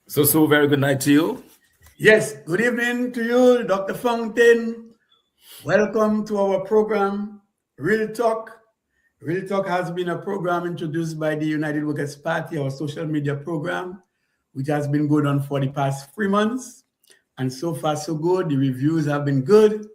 So very good night to you. Yes, good evening to you, Dr. Fontaine. Welcome to our program, Real Talk. Real Talk has been a program introduced by the United Workers' Party, our social media program, which has been going on for the past 3 months. And so far, so good. The reviews have been good.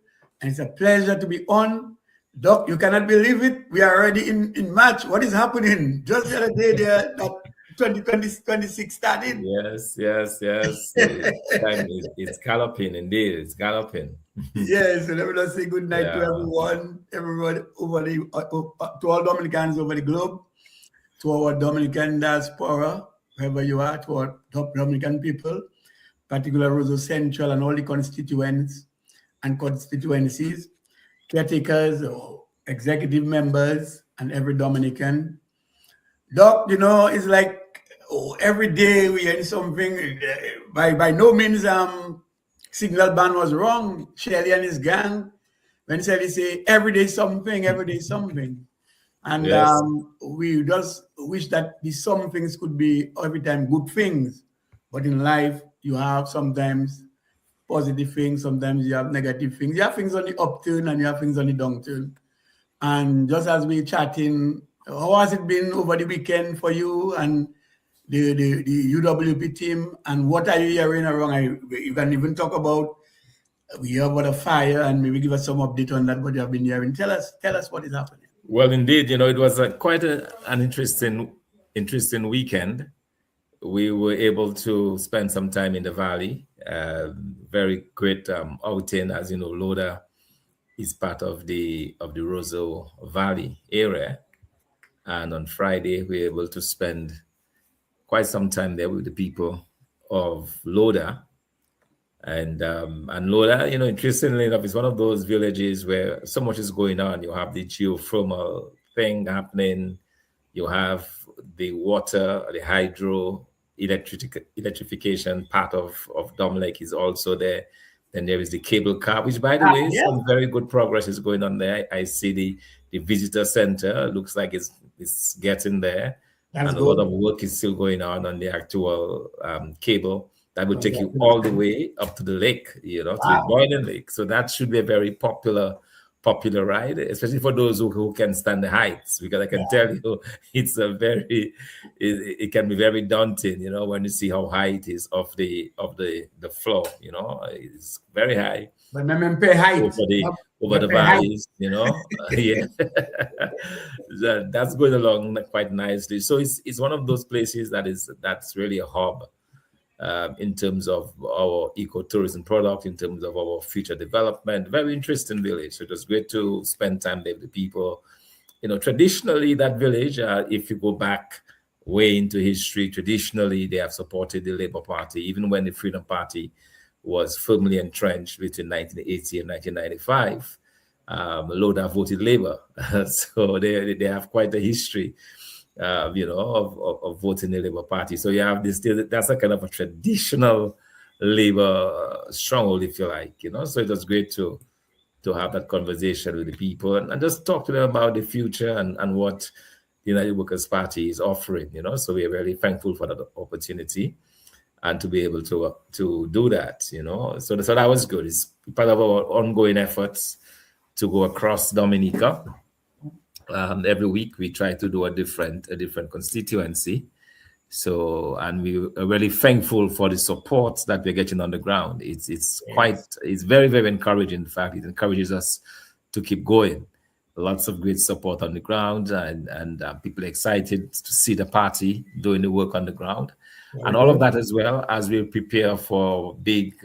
And it's a pleasure to be on. Doc, you cannot believe it. We are already in March. What is happening? Just the other day, there, that 2026 started. Yes. Time is galloping indeed. It's galloping. Yes, so let me just say good night to Yeah. everybody over to all Dominicans over the globe, to our Dominican diaspora, wherever you are, to our top Dominican people, particularly Roseau Central and all the constituents and constituencies, caretakers, or executive members, and every Dominican. Doc, it's like every day we hear something. By no means, Signal Ban was wrong. Shelley and his gang, when Shelley say every day something. And Yes. we just wish that these some things could be every time good things. But in life, you have sometimes positive things, sometimes you have negative things. You have things on the upturn and you have things on the downturn. And just as we chatting, how has it been over the weekend for you and the UWP team? And what are you hearing around? You can even talk about we hear about a fire and maybe give us some update on that. What you have been hearing. Tell us what is happening. Well, indeed, it was an interesting weekend. We were able to spend some time in the valley. Very great outing, as you know. Loda is part of the Roseau Valley area, and on Friday we were able to spend quite some time there with the people of Loda. And Loda, interestingly enough, is one of those villages where so much is going on. You have the geothermal thing happening, you have the water, the hydro, electrification part of Dom Lake is also there. Then there is the cable car, which, by the way, Yeah, some very good progress is going on there. I see the visitor center looks like it's getting there, that's and a lot good. of work is still going on the actual cable that would take you all the Congratulations. way up to the lake, to the Wow. boiling lake. So that should be a very popular ride, especially for those who can stand the heights, because I can tell you it's it can be very daunting, when you see how high it is of the floor, it's very high But remember, pay height. over the Pay height. valleys, yeah. That's going along quite nicely. So it's one of those places that's really a hub, in terms of our ecotourism product, in terms of our future development. Very interesting village. So it was great to spend time there with the people. Traditionally, that village, if you go back way into history, traditionally they have supported the Labour Party, even when the Freedom Party was firmly entrenched between 1980 and 1995. Loda voted Labour, so they have quite a history, of voting the Labour Party. So you have that's a kind of a traditional Labour stronghold, if you like, So it was great to have that conversation with the people and just talk to them about the future and what the United Workers' Party is offering, So we are very thankful for that opportunity and to be able to do that, So that was good. It's part of our ongoing efforts to go across Dominica. Every week we try to do a different constituency. So, and we are really thankful for the support that we're getting on the ground. It's very, very encouraging. In fact, it encourages us to keep going. Lots of great support on the ground, and people excited to see the party doing the work on the ground, and all of that, as well as we prepare for big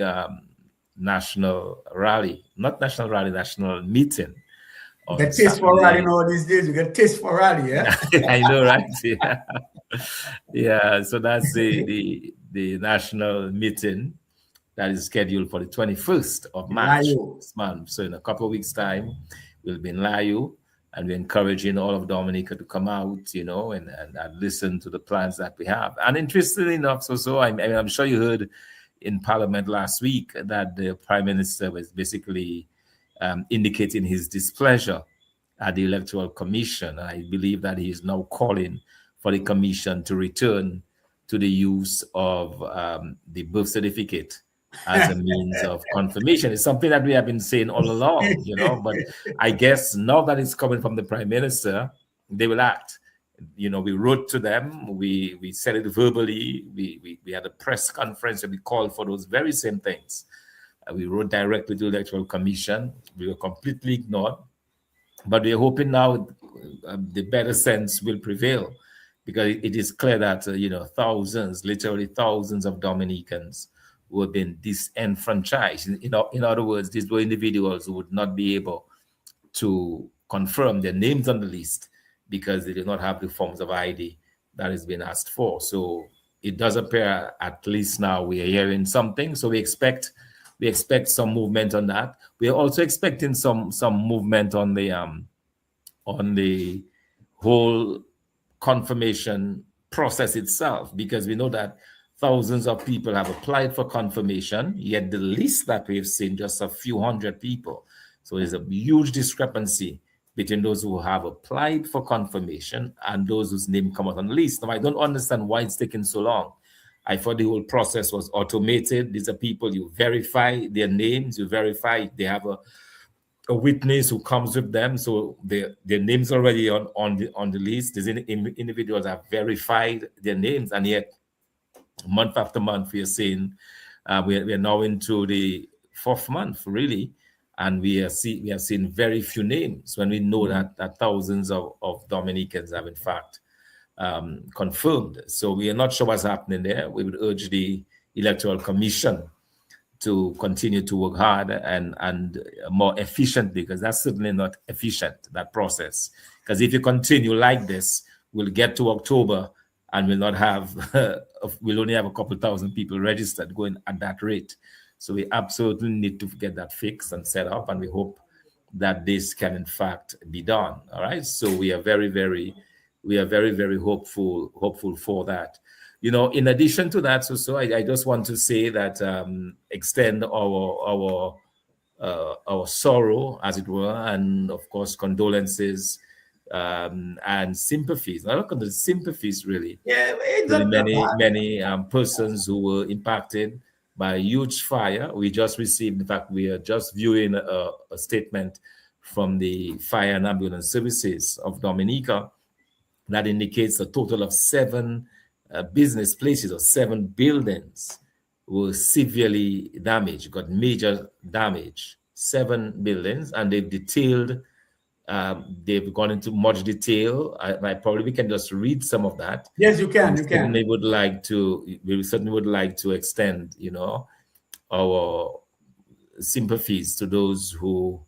national meeting on Get taste for rally Saturday. now these days. You get taste for rally, yeah? I know, right? Yeah. Yeah. So that's the national meeting that is scheduled for the 21st of March Layo. this month. So in a couple of weeks' time, we'll be in Layo, and we're encouraging all of Dominica to come out, and listen to the plans that we have. And interestingly enough, I'm sure you heard in Parliament last week that the Prime Minister was basically indicating his displeasure at the Electoral Commission. I believe that he is now calling for the Commission to return to the use of the birth certificate as a means of confirmation. It's something that we have been saying all along, but I guess now that it's coming from the Prime Minister, they will act. We wrote to them, we said it verbally, we had a press conference and we called for those very same things. We wrote directly to the Electoral Commission. We were completely ignored. But we're hoping now the better sense will prevail, because it is clear that, thousands, literally thousands of Dominicans who have been disenfranchised. In other words, these were individuals who would not be able to confirm their names on the list because they did not have the forms of ID that is being asked for. So it does appear, at least now, we are hearing something. So we expect some movement on that. We are also expecting some movement on the whole confirmation process itself, because we know that thousands of people have applied for confirmation, yet the list that we've seen, just a few hundred people. So there's a huge discrepancy between those who have applied for confirmation and those whose name come out on the list. Now, I don't understand why it's taking so long. I thought the whole process was automated. These are people, you verify their names, you verify they have a witness who comes with them, so their names already on the list. These individuals have verified their names, and yet month after month we are saying we are now into the 4th month, really, and we have seen very few names when we know that thousands of Dominicans have in fact confirmed. So we are not sure what's happening there. We would urge the Electoral Commission to continue to work hard and more efficiently, because that's certainly not efficient, that process. Because if you continue like this, we'll get to October and we'll only have a couple thousand people registered going at that rate. So we absolutely need to get that fixed and set up, and we hope that this can in fact be done. All right. So we are very, very hopeful for that. In addition to that, so I just want to say that extend our sorrow, as it were, and of course condolences and sympathies. I look at the sympathies, really. Yeah, many persons who were impacted by a huge fire. We just received, in fact, we are just viewing a statement from the Fire and Ambulance Services of Dominica that indicates a total of 7 business places or 7 buildings were severely damaged, got major damage. 7 buildings, and they've detailed. They've gone into much detail. We can just read some of that. Yes, you can. We certainly would like to extend, our sympathies to those who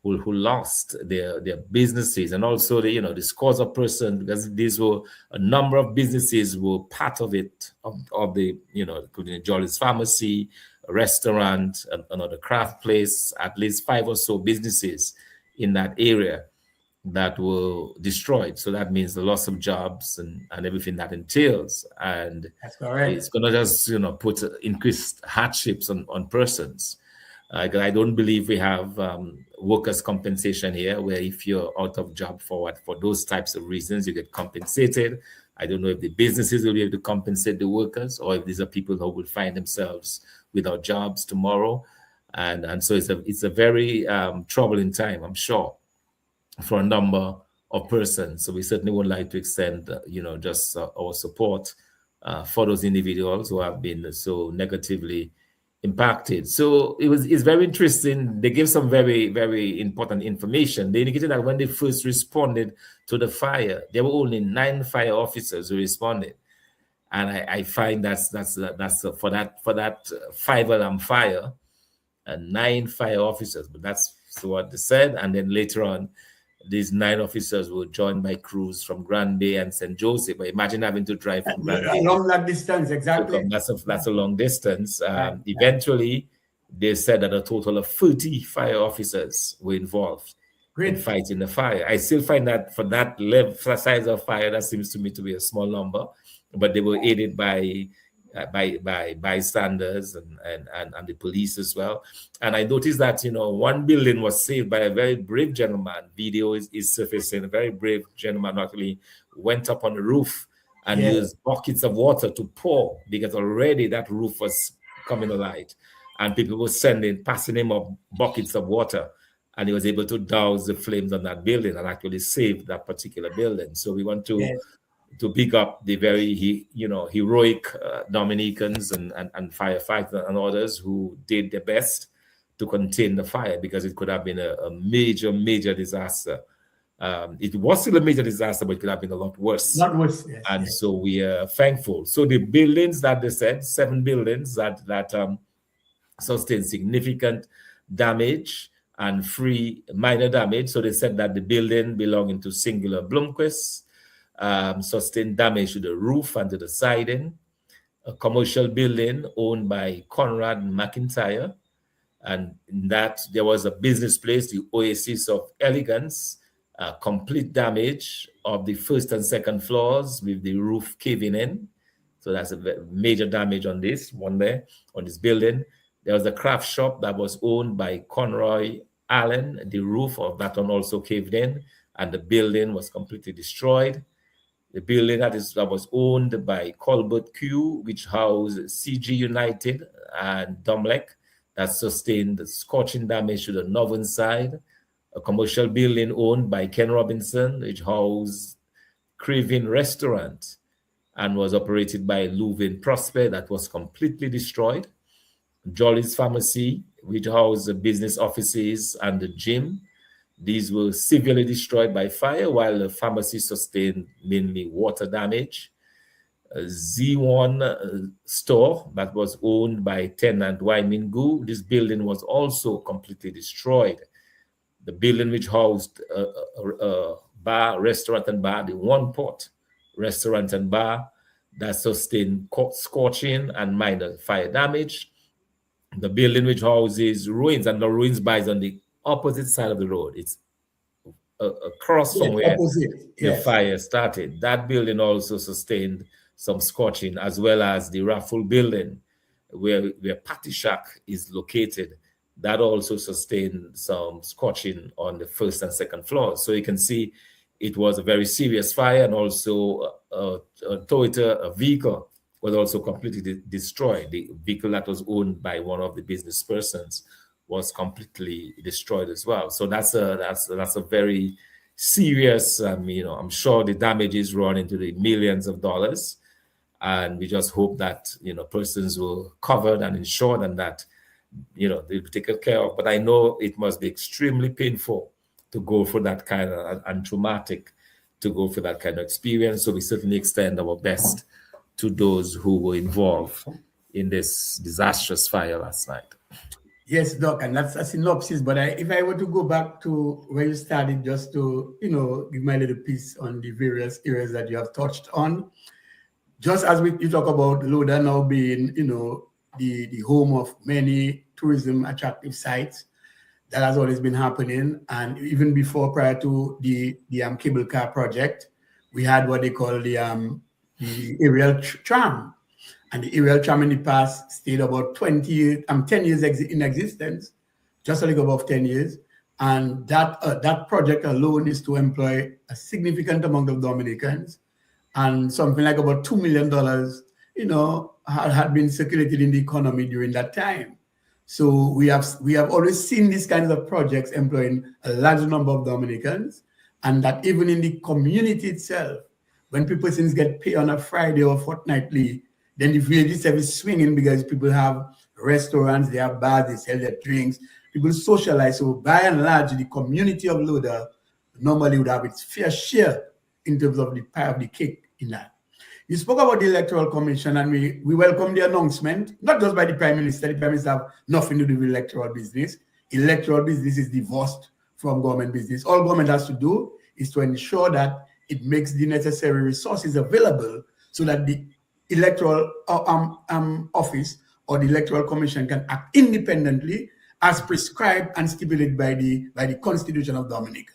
lost their businesses, and also the scores of persons, because these were a number of businesses were part of it, of the including Jolly's Pharmacy, a restaurant, another craft place, at least 5 or so businesses in that area that were destroyed. So that means the loss of jobs and everything that entails, and that's correct. It's going to just put increased hardships on persons. I don't believe we have workers' compensation here, where if you're out of job for those types of reasons, you get compensated. I don't know if the businesses will be able to compensate the workers, or if these are people who will find themselves without jobs tomorrow. And so it's a very troubling time, I'm sure, for a number of persons. So we certainly would like to extend, just our support for those individuals who have been so negatively impacted. So it's very interesting. They gave some very, very important information. They indicated that when they first responded to the fire, there were only 9 fire officers who responded, and I find that's for that 5-alarm fire, and 9 fire officers. But that's what they said. And then later on, these 9 officers were joined by crews from Grand Bay and St. Joseph. But imagine having to drive from Grand Bay. A long distance, exactly. That's a long distance. Eventually, they said that a total of 30 fire officers were involved in fighting the fire. I still find that for that level, size of fire, that seems to me to be a small number. But they were aided by bystanders and the police as well. And I noticed that one building was saved by a very brave gentleman. Video is surfacing. A very brave gentleman actually went up on the roof and use buckets of water to pour, because already that roof was coming alight, and people were passing him up buckets of water, and he was able to douse the flames on that building and actually save that particular building. So we want to pick up the very heroic Dominicans and firefighters and others who did their best to contain the fire, because it could have been a major disaster. It was still a major disaster, but it could have been a lot worse. So we are thankful. So the buildings that they said, 7 buildings that sustained significant damage and 3 minor damage. So they said that the building belonging to Singular Blomquist sustained damage to the roof and to the siding. A commercial building owned by Conrad McIntyre, and in that there was a business place, the Oasis of Elegance, complete damage of the first and second floors with the roof caving in. So that's a major damage on this building. There was a craft shop that was owned by Conroy Allen. The roof of that one also caved in, and the building was completely destroyed. The building that was owned by Colbert Q, which housed CG United and Domlec, that sustained scorching damage to the northern side. A commercial building owned by Ken Robinson, which housed Craven Restaurant and was operated by Leuven Prosper, that was completely destroyed. Jolly's Pharmacy, which housed the business offices and the gym. These were severely destroyed by fire, while the pharmacy sustained mainly water damage. A Z1 store that was owned by tenant Waimingu. This building was also completely destroyed. The building which housed a bar, restaurant and bar, the One Pot restaurant and bar, that sustained scorching and minor fire damage. The building which houses ruins, and the ruins by is on the opposite side of the road. It's across from where the fire started. That building also sustained some scorching, as well as the Raffle building where Patty Shack is located. That also sustained some scorching on the first and second floors. So you can see it was a very serious fire, and also a Toyota vehicle was also completely destroyed. The vehicle that was owned by one of the business persons was completely destroyed as well. So that's a very serious. I'm sure the damages run into the millions of dollars, and we just hope that persons will covered and insured, and that they'll be taken care of. But I know it must be extremely painful to go for that kind of, and traumatic to go for that kind of experience. So we certainly extend our best to those who were involved in this disastrous fire last night. Yes, Doc, and that's a synopsis. But if I were to go back to where you started, just to give my little piece on the various areas that you have touched on, just as you talk about Loda now being the home of many tourism attractive sites, that has always been happening. And even before, prior to the cable car project, we had what they call the aerial tram. And the aerial tram in the past stayed about 10 years in existence, just a little above 10 years. And that project alone is to employ a significant amount of Dominicans, and something like about $2 million, had been circulated in the economy during that time. So we have always seen these kinds of projects employing a large number of Dominicans, and that even in the community itself, when people since get paid on a Friday or fortnightly, then the village itself is swinging, because people have restaurants, they have bars, they sell their drinks, people socialize. So by and large, the community of Loda normally would have its fair share in terms of the pie of the cake in that. You spoke about the Electoral Commission, and we welcome the announcement, not just by the Prime Minister. The Prime Minister have nothing to do with electoral business. Electoral business is divorced from government business. All government has to do is to ensure that it makes the necessary resources available so that the electoral office or the Electoral Commission can act independently as prescribed and stipulated by the Constitution of Dominica.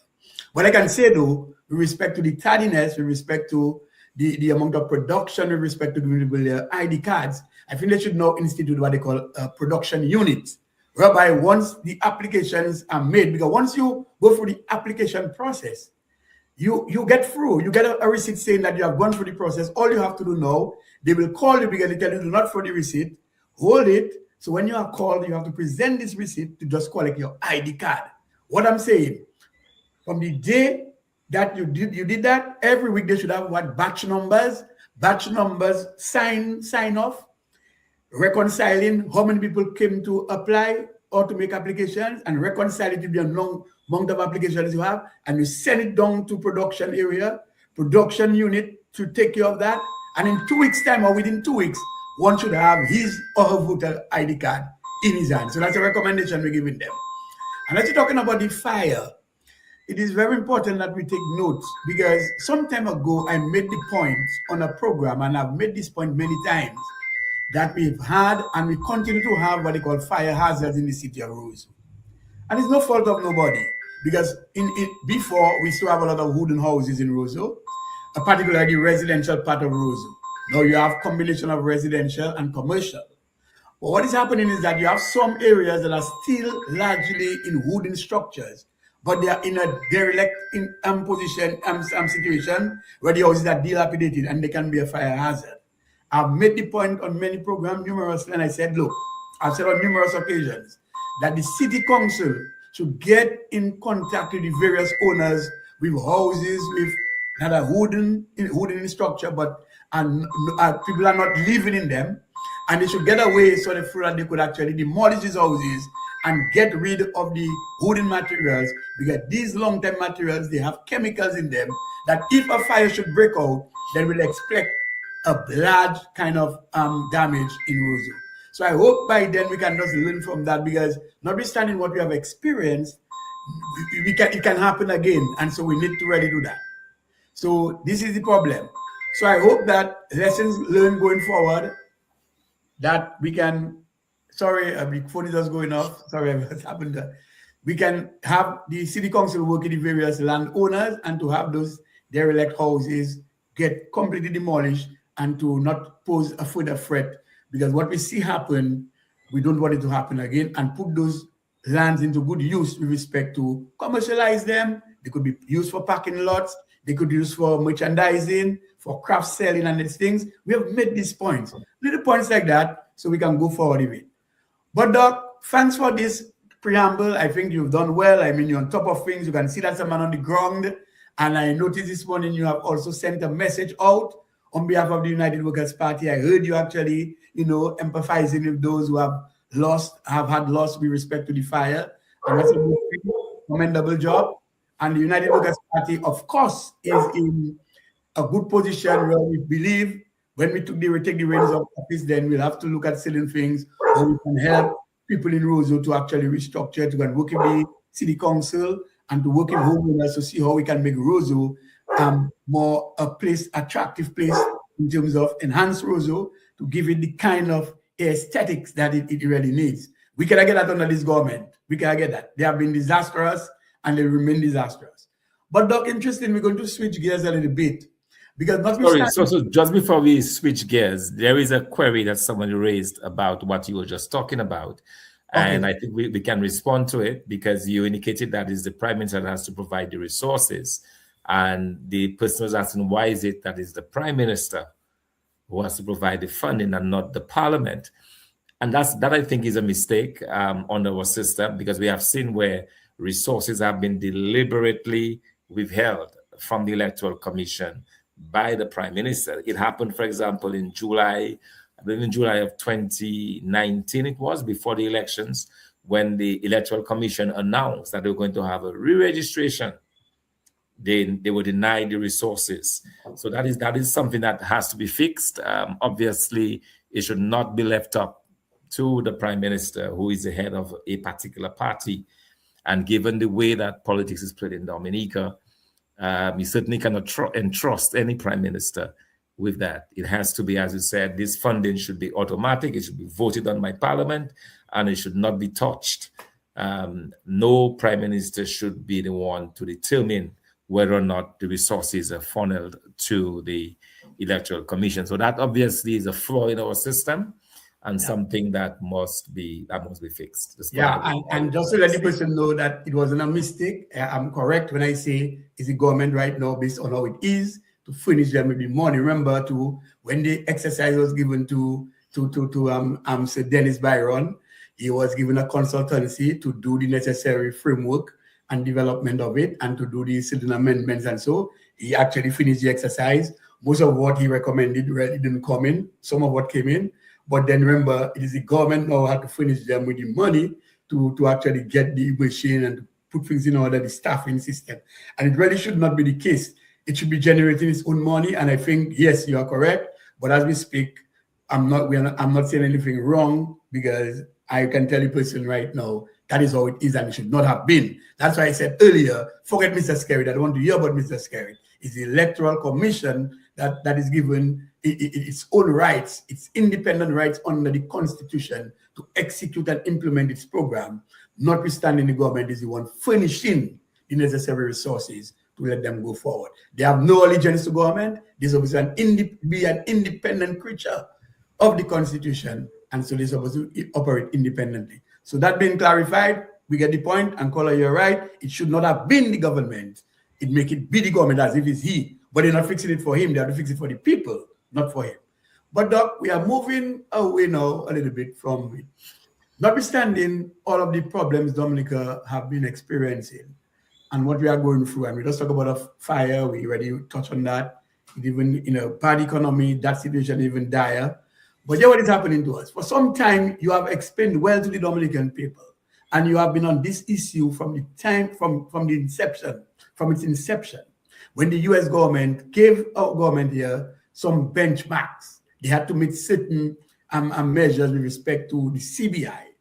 What I can say, though, with respect to the tardiness, with respect to the amount of production, with respect to the ID cards, I think they should now institute what they call a production unit, whereby once the applications are made, because once you go through the application process, you get through. You get a receipt saying that you have gone through the process. All you have to do now, they will call you because they tell you do not throw the receipt, hold it. So when you are called, you have to present this receipt to just collect your ID card. What I'm saying, from the day that you did that, every week they should have what batch numbers, sign off, reconciling how many people came to apply or to make applications, and reconcile it to the amount of applications you have, and you send it down to production area, production unit to take care of that. And in 2 weeks' time or within 2 weeks, one should have his or her voter ID card in his hand. So that's a recommendation we're giving them. And as you're talking about the fire, it is very important that we take notes, because some time ago I made the point on a program, and I've made this point many times, that we've had and we continue to have what they call fire hazards in the city of Roseau. And it's no fault of nobody, because before we still have a lot of wooden houses in Roseau, particularly the residential part of Roseau. Now you have combination of residential and commercial. But what is happening is that you have some areas that are still largely in wooden structures, but they are in a derelict situation where the houses are dilapidated and they can be a fire hazard. I've made the point on many programs numerously, and I said, look, I've said on numerous occasions that the city council should get in contact with the various owners with houses with that are wooden in structure, but people are not living in them, and they should get away so that they could actually demolish these houses and get rid of the wooden materials, because these long-term materials, they have chemicals in them that if a fire should break out, they will expect a large kind of damage in Roseau. So I hope by then we can just learn from that, because notwithstanding what we have experienced, it can happen again, and so we need to really do that. So this is the problem. So I hope that lessons learned going forward, that we can, sorry, the phone is just going off. Sorry, what's happened there. We can have the city council work with the various landowners and to have those derelict houses get completely demolished and to not pose a further threat, because what we see happen, we don't want it to happen again, and put those lands into good use with respect to commercialize them. They could be used for parking lots. They could be used for merchandising, for craft selling and these things. We have made these points, little points like that, so we can go forward with it. But Doc, thanks for this preamble. I think you've done well. I mean, you're on top of things. You can see that's a man on the ground. And I noticed this morning you have also sent a message out on behalf of the United Workers' Party. I heard you actually, empathizing with those who have had loss with respect to the fire. And that's a commendable job. And the United Workers' Party, of course, is in a good position where we believe when we take the reins of office, then we'll have to look at certain things how we can help people in Roseau to actually restructure, to go and work with the city council and to work with homeowners to see how we can make Roseau more attractive place in terms of enhance Roseau, to give it the kind of aesthetics that it really needs. We cannot get that under this government. We cannot get that. They have been disastrous and they remain disastrous. But Doc, interesting, we're going to switch gears a little bit. Because so just before we switch gears, there is a query that someone raised about what you were just talking about. Okay. And I think we can respond to it, because you indicated that is the Prime Minister that has to provide the resources. And the person was asking, why is it that it's the Prime Minister who has to provide the funding and not the Parliament? And that I think is a mistake on our system, because we have seen where resources have been deliberately withheld from the Electoral Commission by the Prime Minister. It happened, for example, in July, I believe in July of 2019, it was before the elections, when the Electoral Commission announced that they were going to have a re-registration. They were denied the resources. So that is something that has to be fixed. Obviously, it should not be left up to the Prime Minister, who is the head of a particular party. And given the way that politics is played in Dominica, you certainly cannot entrust any Prime Minister with that. It has to be, as you said, this funding should be automatic. It should be voted on by Parliament, and it should not be touched. No Prime Minister should be the one to determine whether or not the resources are funneled to the Electoral Commission. So that obviously is a flaw in our system. and Yeah. something that must be fixed. Just put Yeah, that and just to let the person know that it wasn't a mistake, I'm correct when I say it's the government right now, based on how it is, to finish them with the money. Remember, to when the exercise was given to Sir Dennis Byron, he was given a consultancy to do the necessary framework and development of it, and to do the certain amendments. And so he actually finished the exercise. Most of what he recommended really didn't come in. Some of what came in. But then remember, it is the government now had to finish them with the money to actually get the machine and to put things in order, the staffing system. And it really should not be the case. It should be generating its own money. And I think, yes, you are correct. But as we speak, I'm not saying anything wrong, because I can tell you person right now, that is how it is, and it should not have been. That's why I said earlier, forget Mr. Skerritt. I don't want to hear about Mr. Skerritt. It's the Electoral Commission that is given its own rights, its independent rights under the Constitution to execute and implement its program, notwithstanding the government is the one furnishing the necessary resources to let them go forward. They have no allegiance to government. They're supposed to be an independent creature of the Constitution, and so they're supposed to operate independently. So that being clarified, we get the point, and Caller, you're right. It should not have been the government. It make it be the government as if it's he, but they're not fixing it for him. They have to fix it for the people, not for him. But Doc, we are moving away now a little bit from it. Notwithstanding all of the problems Dominica have been experiencing and what we are going through, and we just talk about a fire, we already touched on that. It even, bad economy, that situation even dire. But yeah, what is happening to us? For some time, you have explained well to the Dominican people, and you have been on this issue from the time, from its inception, when the U.S. government gave our government here some benchmarks. They had to meet certain measures with respect to the CBI,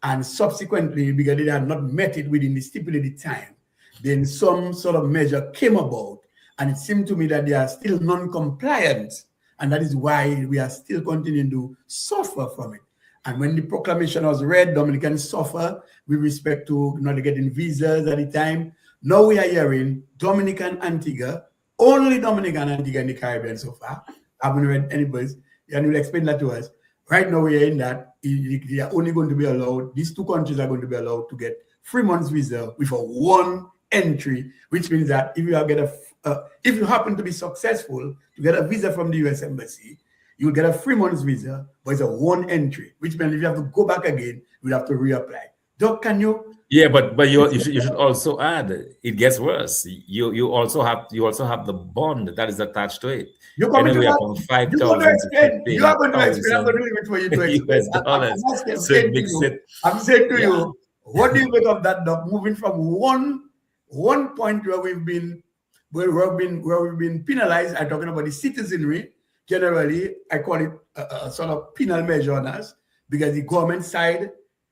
and subsequently, because they had not met it within the stipulated time, then some sort of measure came about, and it seemed to me that they are still non-compliant, and that is why we are still continuing to suffer from it. And when the proclamation was read, Dominicans suffer with respect to not getting visas at the time. Now we are hearing Dominican Antigua, only Dominican Antigua in the Caribbean so far. I haven't read anybody's, and you'll explain that to us. Right now we are in that they are only going to be allowed, these two countries are going to be allowed to get 3 months visa with a one entry, which means that if you happen to be successful to get a visa from the U.S. Embassy, you'll get a 3 months visa, but it's a one entry, which means if you have to go back again, you'll have to reapply. Doc, can you? Yeah, but you should also add, it gets worse. You also have the bond that is attached to it. You're coming to Anywhere that. from You want to 5,000 to explain? You are going to explain. I'm 15,000 going to leave it for you to explain. US dollars. I'm So saying it to makes you, it, I'm saying to yeah. you, what do you make of that, Doc? Moving from one point where we've been penalized. I'm talking about the citizenry. Generally, I call it a sort of penal measure on us, because the government side,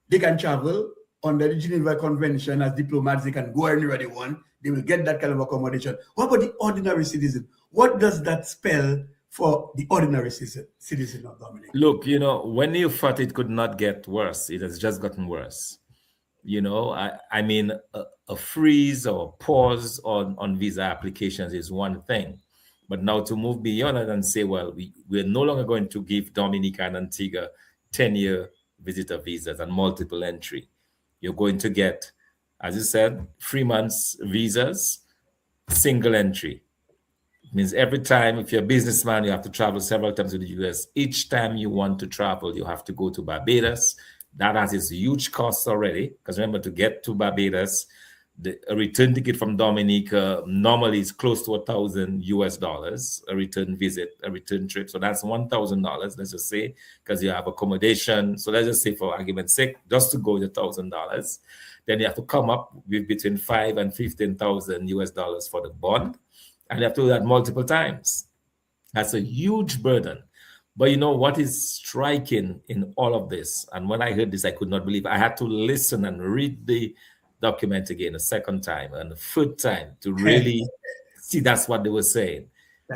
they can travel under the Geneva Convention as diplomats. They can go anywhere they want. They will get that kind of accommodation. What about the ordinary citizen? What does that spell for the ordinary citizen of Dominica? Look, when you thought it could not get worse, it has just gotten worse. I mean, a freeze or pause on visa applications is one thing. But now to move beyond it and say, well, we're no longer going to give Dominica and Antigua 10-year visitor visas and multiple entry. You're going to get, as you said, 3 months visas, single entry. It means every time, if you're a businessman, you have to travel several times to the US. Each time you want to travel, you have to go to Barbados. That has its huge costs already, because remember, to get to Barbados, a return ticket from Dominica normally is close to $1,000, a return visit, a return trip. So that's $1,000, let's just say, because you have accommodation. So let's just say, for argument's sake, just to go is $1,000. Then you have to come up with between $5,000 and $15,000 for the bond, and you have to do that multiple times. That's a huge burden. But what is striking in all of this, and when I heard this, I could not believe. I had to listen and read the document again a second time and a third time to really see that's what they were saying.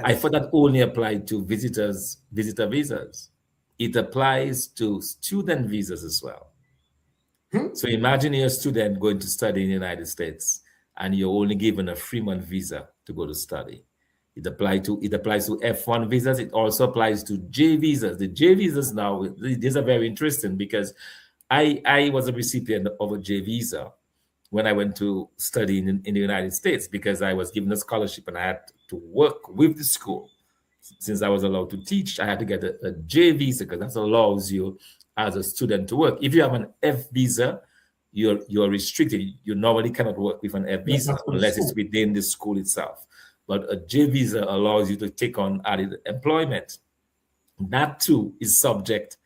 I thought that only applied to visitor visas. It applies to student visas as well. So imagine you're a student going to study in the United States, and you're only given a 3-month visa to go to study. It applies to F1 visas. It also applies to J visas. The J visas now, these are very interesting because I was a recipient of a J visa when I went to study in the United States because I was given a scholarship and I had to work with the school. Since I was allowed to teach, I had to get a J visa because that allows you as a student to work. If you have an F visa, you're restricted. You normally cannot work with an F visa unless it's within the school itself. But a J visa allows you to take on added employment. That too is subject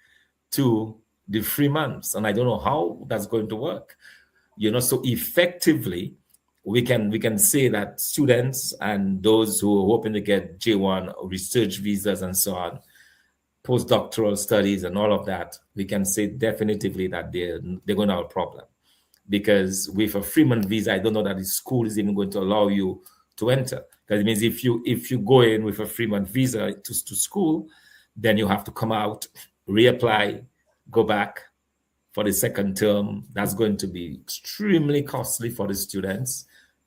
to the 3 months, and I don't know how that's going to work. So effectively, we can say that students and those who are hoping to get J1 research visas and so on, postdoctoral studies and all of that, we can say definitively that they're going to have a problem. Because with a 3-month visa, I don't know that the school is even going to allow you to enter. Because it means if you go in with a 3-month visa to school, then you have to come out, reapply, go back for the second term. That's going to be extremely costly for the students,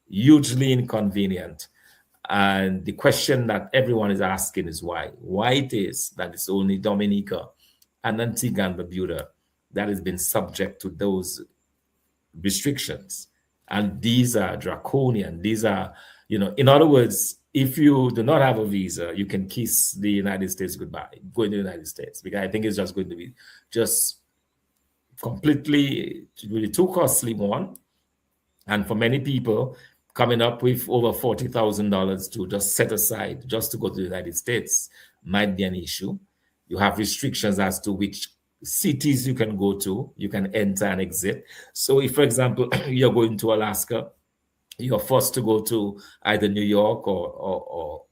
hugely inconvenient. And the question that everyone is asking is why it is that it's only Dominica and Antigua and Barbuda that has been subject to those restrictions. And these are draconian. These are, in other words, if you do not have a visa, you can kiss the United States goodbye, go to the United States, because I think it's just going to be just completely really too costly, one. And for many people, coming up with over $40,000 to just set aside just to go to the United States might be an issue. You have restrictions as to which cities you can go to, you can enter and exit. So if, for example, you're going to Alaska, you're forced to go to either New York or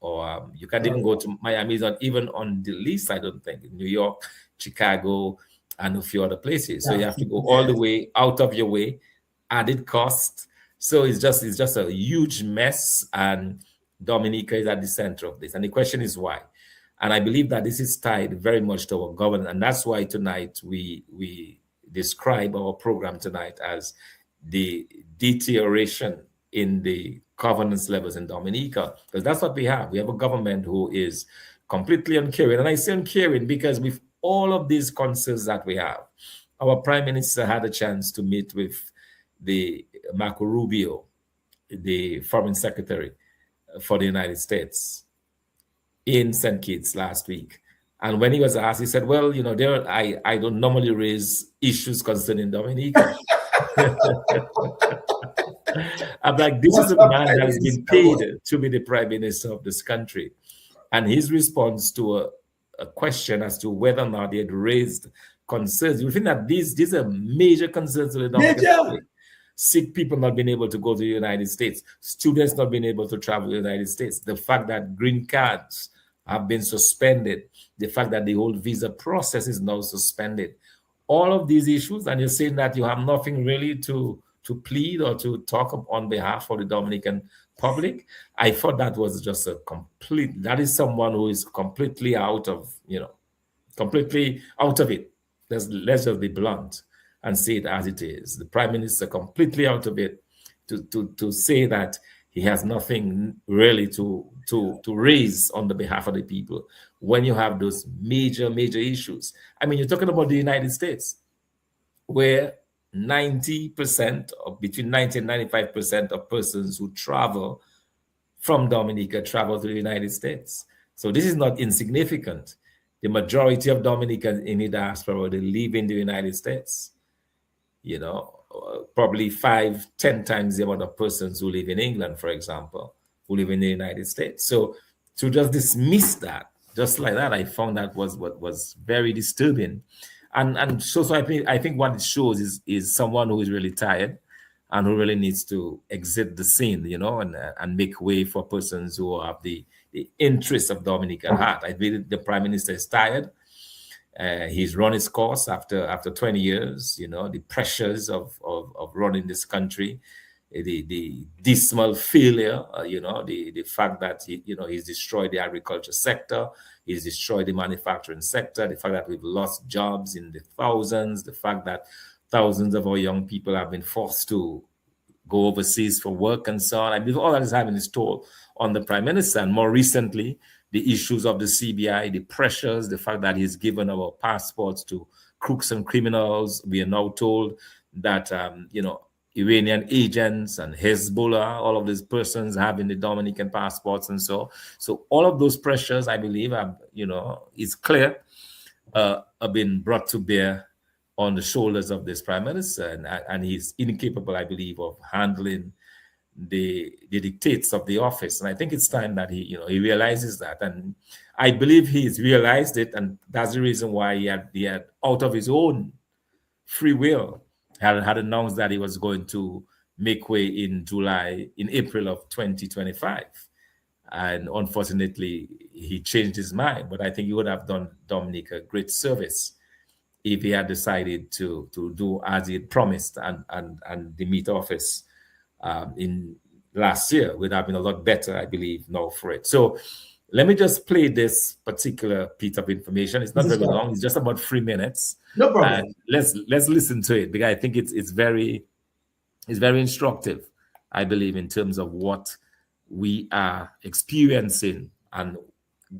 you can't even go to Miami. It's not even on the list, I don't think. New York, Chicago, and a few other places. So you have to go all the way out of your way, added cost. So it's just a huge mess, and Dominica is at the center of this. And the question is why? And I believe that this is tied very much to our government, and that's why tonight we describe our program tonight as the deterioration in the governance levels in Dominica, because that's what we have. We have a government who is completely uncaring. And I say uncaring because with all of these concerns that we have, our Prime Minister had a chance to meet with the Marco Rubio, the Foreign Secretary for the United States, in St. Kitts last week. And when he was asked, he said, well, I don't normally raise issues concerning Dominica. I'm like, this is a man that has been paid to be the Prime Minister of this country. And his response to a question as to whether or not he had raised concerns, you think that these are major concerns to the Dominican public. Sick people not being able to go to the United States, students not being able to travel to the United States, the fact that green cards have been suspended, the fact that the whole visa process is now suspended. All of these issues, and you're saying that you have nothing really to plead or to talk on behalf of the Dominican public. I thought that was just that is someone who is completely out of it. Let's just be blunt and say it as it is. The Prime Minister completely out of it to say that he has nothing really to raise on the behalf of the people when you have those major issues. I mean, you're talking about the United States, where 90% or between 90 and 95% of persons who travel from Dominica travel to the United States. So this is not insignificant. The majority of Dominicans in the diaspora, they live in the United States. Probably 5-10 times the amount of persons who live in England, for example, who live in the United States. So to just dismiss that, just like that, I found that was very disturbing. And so I think what it shows is someone who is really tired and who really needs to exit the scene, and make way for persons who have the interests of Dominica at heart. I believe the Prime Minister is tired. He's run his course after 20 years, the pressures of running this country, the dismal failure, the fact that he's destroyed the agriculture sector, he's destroyed the manufacturing sector, the fact that we've lost jobs in the thousands, the fact that thousands of our young people have been forced to go overseas for work and so on. I believe all that is having its toll on the Prime Minister. And more recently, the issues of the CBI, the pressures, the fact that he's given our passports to crooks and criminals. We are now told that, Iranian agents and Hezbollah, all of these persons having the Dominican passports and so. So all of those pressures, I believe, is clear, have been brought to bear on the shoulders of this Prime Minister, and he's incapable, I believe, of handling the dictates of the office. And I think it's time that he realizes that, and I believe he's realized it, and that's the reason why he had out of his own free will had announced that he was going to make way in April of 2025. And unfortunately, he changed his mind. But I think he would have done Dominic a great service if he had decided to do as he had promised and demit office in last year. Would have been a lot better, I believe, now for it. So let me just play this particular piece of information. It's not very long. It's just about 3 minutes. No problem. Let's listen to it, because I think it's very instructive, I believe, in terms of what we are experiencing, and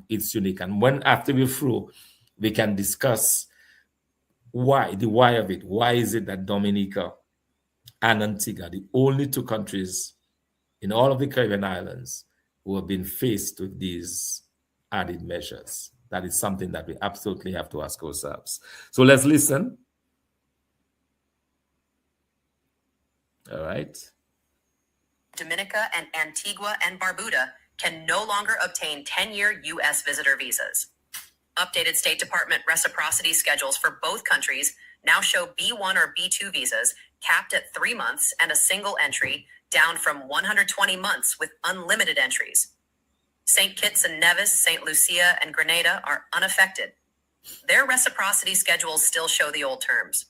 it's unique. And when after we're through, we can discuss the why of it. Why is it that Dominica and Antigua, the only two countries in all of the Caribbean islands who have been faced with these added measures? That is something that we absolutely have to ask ourselves. So let's listen. All right. Dominica and Antigua and Barbuda can no longer obtain 10-year U.S. visitor visas. Updated State Department reciprocity schedules for both countries now show B1 or B2 visas capped at 3 months and a single entry, down from 120 months with unlimited entries. St. Kitts and Nevis, St. Lucia, and Grenada are unaffected. Their reciprocity schedules still show the old terms.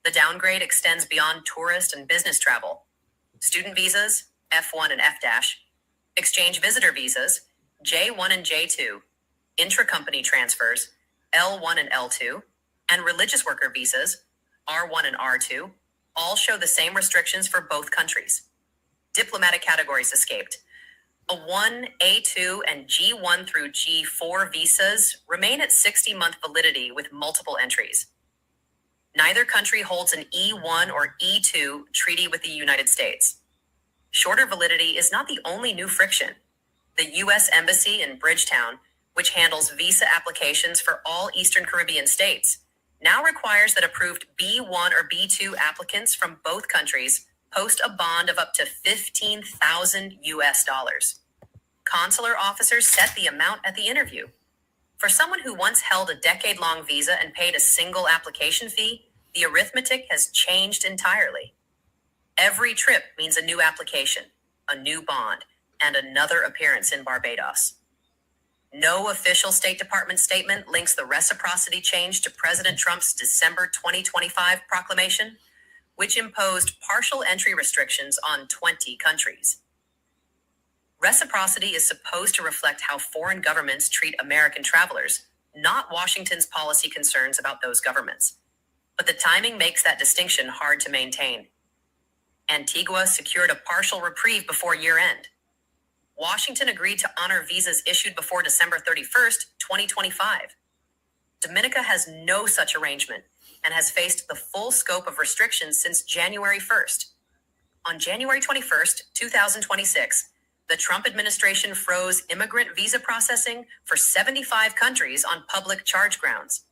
The downgrade extends beyond tourist and business travel. Student visas, F1 and F-, exchange visitor visas, J1 and J2, intra-company transfers, L1 and L2, and religious worker visas, R1 and R2, all show the same restrictions for both countries. Diplomatic categories escaped. A1, A2, and G1 through G4 visas remain at 60-month validity with multiple entries. Neither country holds an E1 or E2 treaty with the United States. Shorter validity is not the only new friction. The U.S. Embassy in Bridgetown, which handles visa applications for all Eastern Caribbean states, now requires that approved B1 or B2 applicants from both countries post a bond of up to $15,000 US. Consular officers set the amount at the interview. For someone who once held a decade-long visa and paid a single application fee, the arithmetic has changed entirely. Every trip means a new application, a new bond, and another appearance in Barbados. No official State Department statement links the reciprocity change to President Trump's December 2025 proclamation, which imposed partial entry restrictions on 20 countries. Reciprocity is supposed to reflect how foreign governments treat American travelers, not Washington's policy concerns about those governments. But the timing makes that distinction hard to maintain. Antigua secured a partial reprieve before year-end. Washington agreed to honor visas issued before December 31st, 2025. Dominica has no such arrangement and has faced the full scope of restrictions since January 1st. On January 21st, 2026, the Trump administration froze immigrant visa processing for 75 countries on public charge grounds.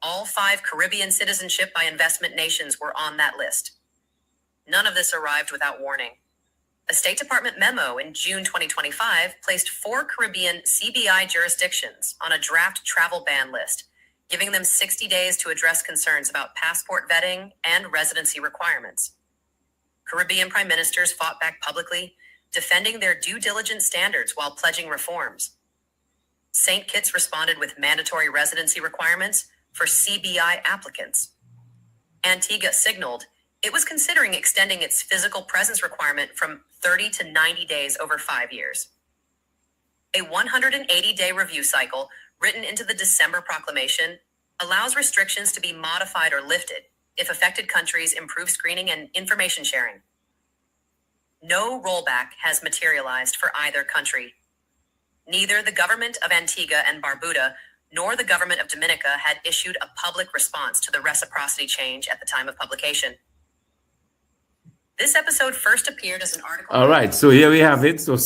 All 5 Caribbean citizenship by investment nations were on that list. None of this arrived without warning. A State Department memo in June 2025 placed 4 Caribbean CBI jurisdictions on a draft travel ban list, giving them 60 days to address concerns about passport vetting and residency requirements. Caribbean prime ministers fought back publicly, defending their due diligence standards while pledging reforms. St. Kitts responded with mandatory residency requirements for CBI applicants. Antigua signaled it was considering extending its physical presence requirement from 30 to 90 days over 5 years. A 180-day review cycle written into the December proclamation allows restrictions to be modified or lifted if affected countries improve screening and information sharing. no rollback has materialized for either country. Neither the government of Antigua and Barbuda nor the government of Dominica had issued a public response to the reciprocity change at the time of publication. This episode first appeared as an article. All right, so here we have it. So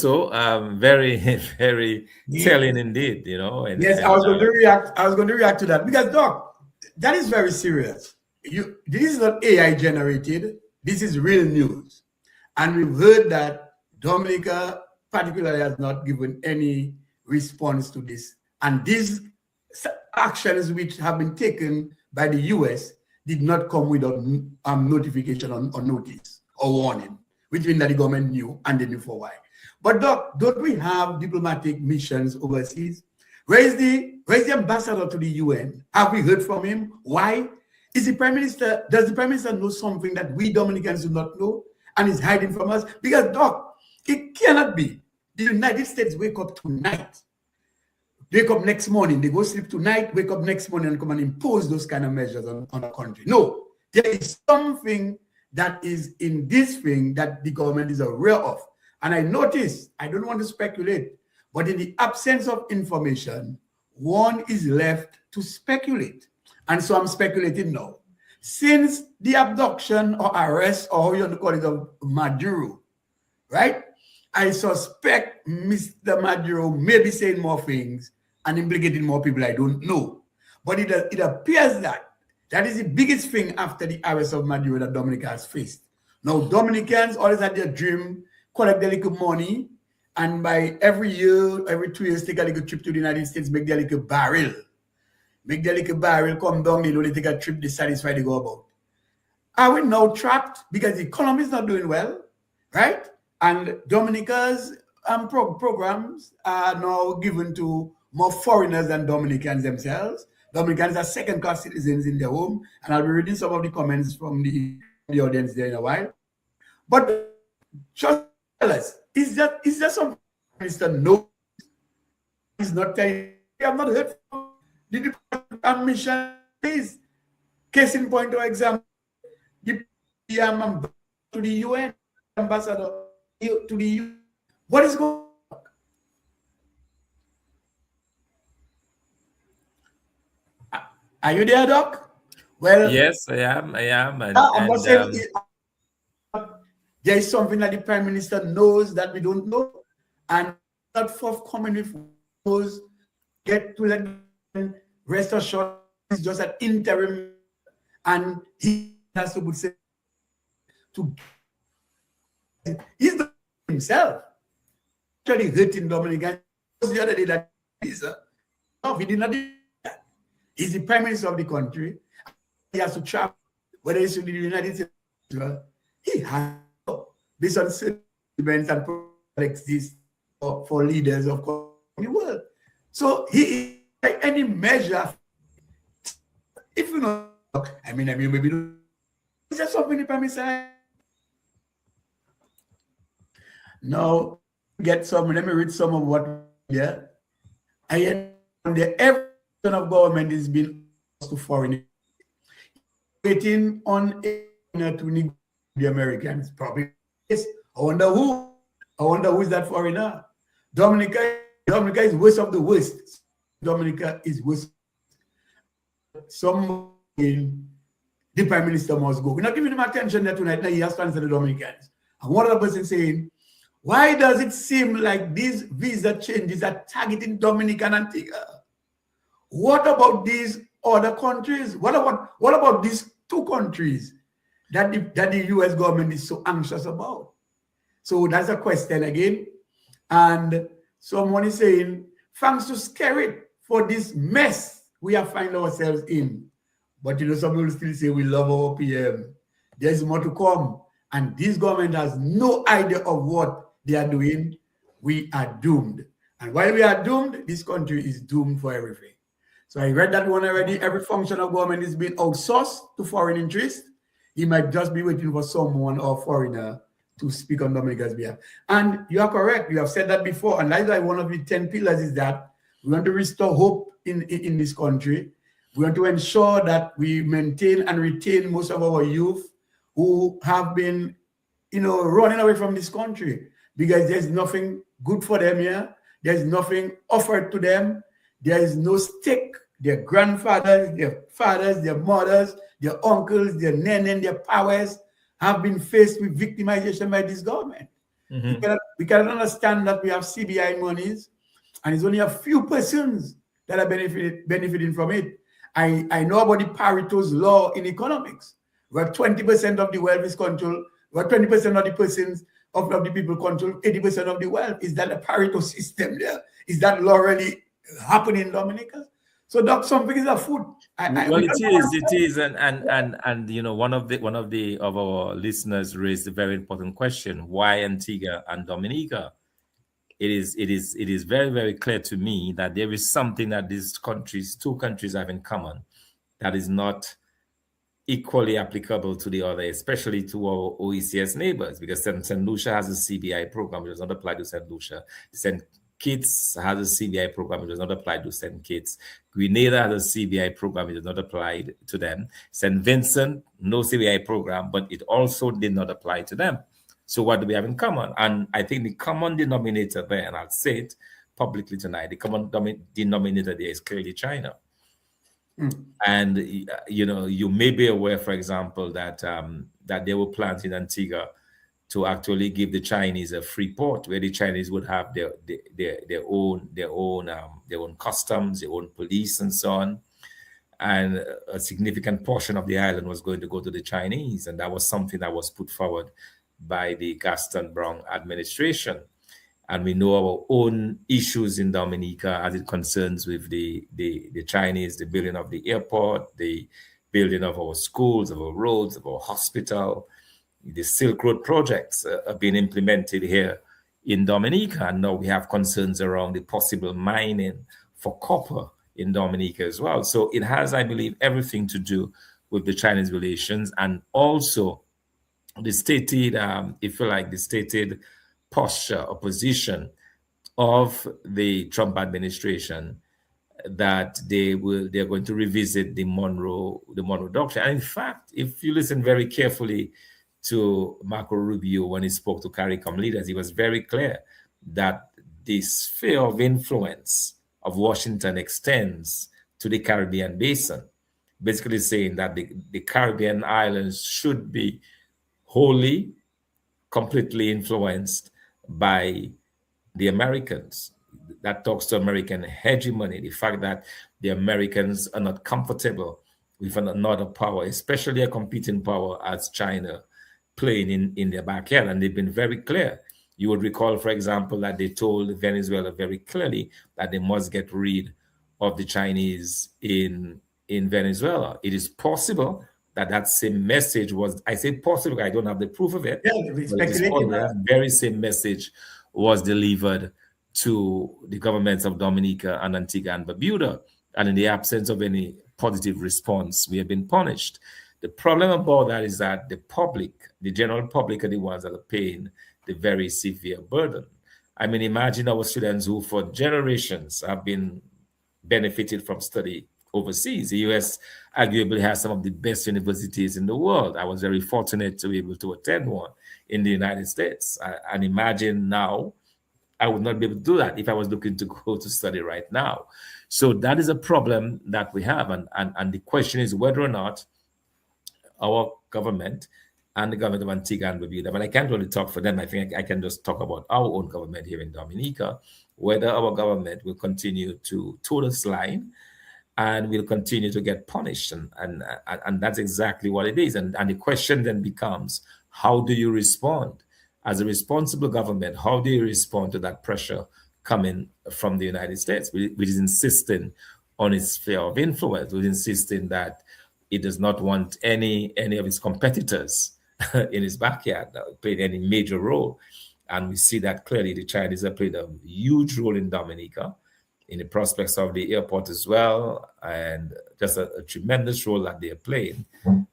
very, very telling indeed, you know. Yes, I was going to react. I was going to react to that because, Doc, that is very serious. This is not AI generated. This is real news, and we've heard that Dominica particularly has not given any response to this, and these actions which have been taken by the US did not come without notification or notice or warning, which means that the government knew and they knew for why. But Doc, don't we have diplomatic missions overseas? Where is the ambassador to the UN? Have we heard from him? Why? Is the Prime Minister, does the Prime Minister know something that we Dominicans do not know and is hiding from us? Because Doc, it cannot be the United States wake up tonight, wake up next morning, they go sleep tonight, wake up next morning and come and impose those kind of measures on a country. No, there is something that is in this thing that the government is aware of. And I notice, I don't want to speculate, but in the absence of information, one is left to speculate. And so I'm speculating now. Since the abduction or arrest, or how you want to call it, of Maduro, right? I suspect Mr. Maduro may be saying more things and implicating more people I don't know. But it appears that is the biggest thing after the arrest of Maduro that Dominica has faced. Now, Dominicans always had their dream, collect their little money, and by every year, every 2 years, take a little trip to the United States, make their little barrel. Make their little barrel come down, they only take a trip, they satisfy, they go about. Are we now trapped because the economy is not doing well, right? And Dominica's programs are now given to more foreigners than Dominicans themselves. Dominicans are second-class citizens in their home, and I'll be reading some of the comments from the audience there in a while. But just tell us, is there some minister no? He's not telling. We have not heard from the Department of Mission. Please, case in point, for example, the to the UN ambassador to the UN. What is going on? Are you there, Doc? Well, yes, I am. And, there is something that the Prime Minister knows that we don't know, and not forthcoming with those get to let rest assured it's just an interim, and he has to say to he's not himself actually hurting Dominican. The other day that no, he did not do that. He's the Prime Minister of the country. He has to travel, whether it's to the United States, he has to, based on certain events and projects this for leaders of the world. So he like any measure. If you know, I mean, maybe is there something the Prime Minister? Now, get some. Let me read some of what. Yeah, I the every of government is being to foreign, waiting on to negotiate the Americans. Probably yes. I wonder who is that foreigner? Dominica is worst of the worst. Dominica is worst. Some the Prime Minister must go. We're not giving him attention there tonight. Now he has to answer the Dominicans. And one other person saying, why does it seem like these visa changes are targeting Dominica and Antigua? What about these other countries? What about these two countries that the US government is so anxious about? So that's a question again. And someone is saying, thanks to Skerrit for this mess we have found ourselves in. But you know, some people still say we love our PM. There's more to come. And this government has no idea of what they are doing. We are doomed. And while we are doomed, this country is doomed for everything. So I read that one already. Every function of government is being outsourced to foreign interests. He might just be waiting for someone or foreigner to speak on Dominica's behalf. And you are correct. You have said that before. And that's why one of the 10 pillars is that we want to restore hope in this country. We want to ensure that we maintain and retain most of our youth who have been running away from this country because there's nothing good for them here. There's nothing offered to them. There is no stake. Their grandfathers, their fathers, their mothers, their uncles, their nenen, their powers have been faced with victimization by this government. We cannot understand that we have CBI monies and it's only a few persons that are benefiting from it. I know about the Pareto's law in economics, where 20% of the wealth is controlled, where 20% of the persons of the people control 80% of the wealth. Is that a Pareto system there? Is that law really happening in Dominica? So that's something is afoot. It is, and one of our listeners raised a very important question: why Antigua and Dominica? It is very, very clear to me that there is something that these two countries have in common that is not equally applicable to the other, especially to our OECS neighbors, because St. Lucia has a CBI program which does not apply to St. Lucia. St. Kitts has a CBI program which does not apply to St. Kitts. Grenada has a CBI program which does not apply to them. St. Vincent, no CBI program, but it also did not apply to them. So what do we have in common? And I think the common denominator there, and I'll say it publicly tonight, the common denominator there is clearly China. And you may be aware, for example, that there were plans in Antigua to actually give the Chinese a free port, where the Chinese would have their own customs, their own police, and so on. And a significant portion of the island was going to go to the Chinese, and that was something that was put forward by the Gaston Brown administration. And we know our own issues in Dominica as it concerns with the Chinese, the building of the airport, the building of our schools, of our roads, of our hospital. The Silk Road projects are being implemented here in Dominica. And now we have concerns around the possible mining for copper in Dominica as well. So it has, I believe, everything to do with the Chinese relations, and also the stated, if you like, the stated posture or position of the Trump administration that they're going to revisit the Monroe Doctrine. And in fact, if you listen very carefully to Marco Rubio when he spoke to CARICOM leaders, he was very clear that the sphere of influence of Washington extends to the Caribbean basin, basically saying that the Caribbean islands should be wholly, completely influenced by the Americans. That talks to American hegemony, the fact that the Americans are not comfortable with another power, especially a competing power as China, playing in their backyard. And they've been very clear. You would recall, for example, that they told Venezuela very clearly that they must get rid of the Chinese in Venezuela. It is possible that same message was, I say possible, I don't have the proof of it. Yeah, that very same message was delivered to the governments of Dominica and Antigua and Barbuda. And in the absence of any positive response, we have been punished. The problem about that is that the public, the general public, are the ones that are paying the very severe burden. I mean, imagine our students who for generations have been benefited from study overseas. The US arguably has some of the best universities in the world. I was very fortunate to be able to attend one in the United States. And imagine now, I would not be able to do that if I was looking to go to study right now. So that is a problem that we have. And the question is whether or not our government and the government of Antigua and Barbuda, but I can't really talk for them. I think I can just talk about our own government here in Dominica, whether our government will continue to toe this line and will continue to get punished. And that's exactly what it is. And the question then becomes, how do you respond? As a responsible government, how do you respond to that pressure coming from the United States, which is insisting on its sphere of influence, which is insisting that it does not want any of its competitors in its backyard playing any major role. And we see that clearly the Chinese have played a huge role in Dominica, in the prospects of the airport as well, and just a tremendous role that they're playing.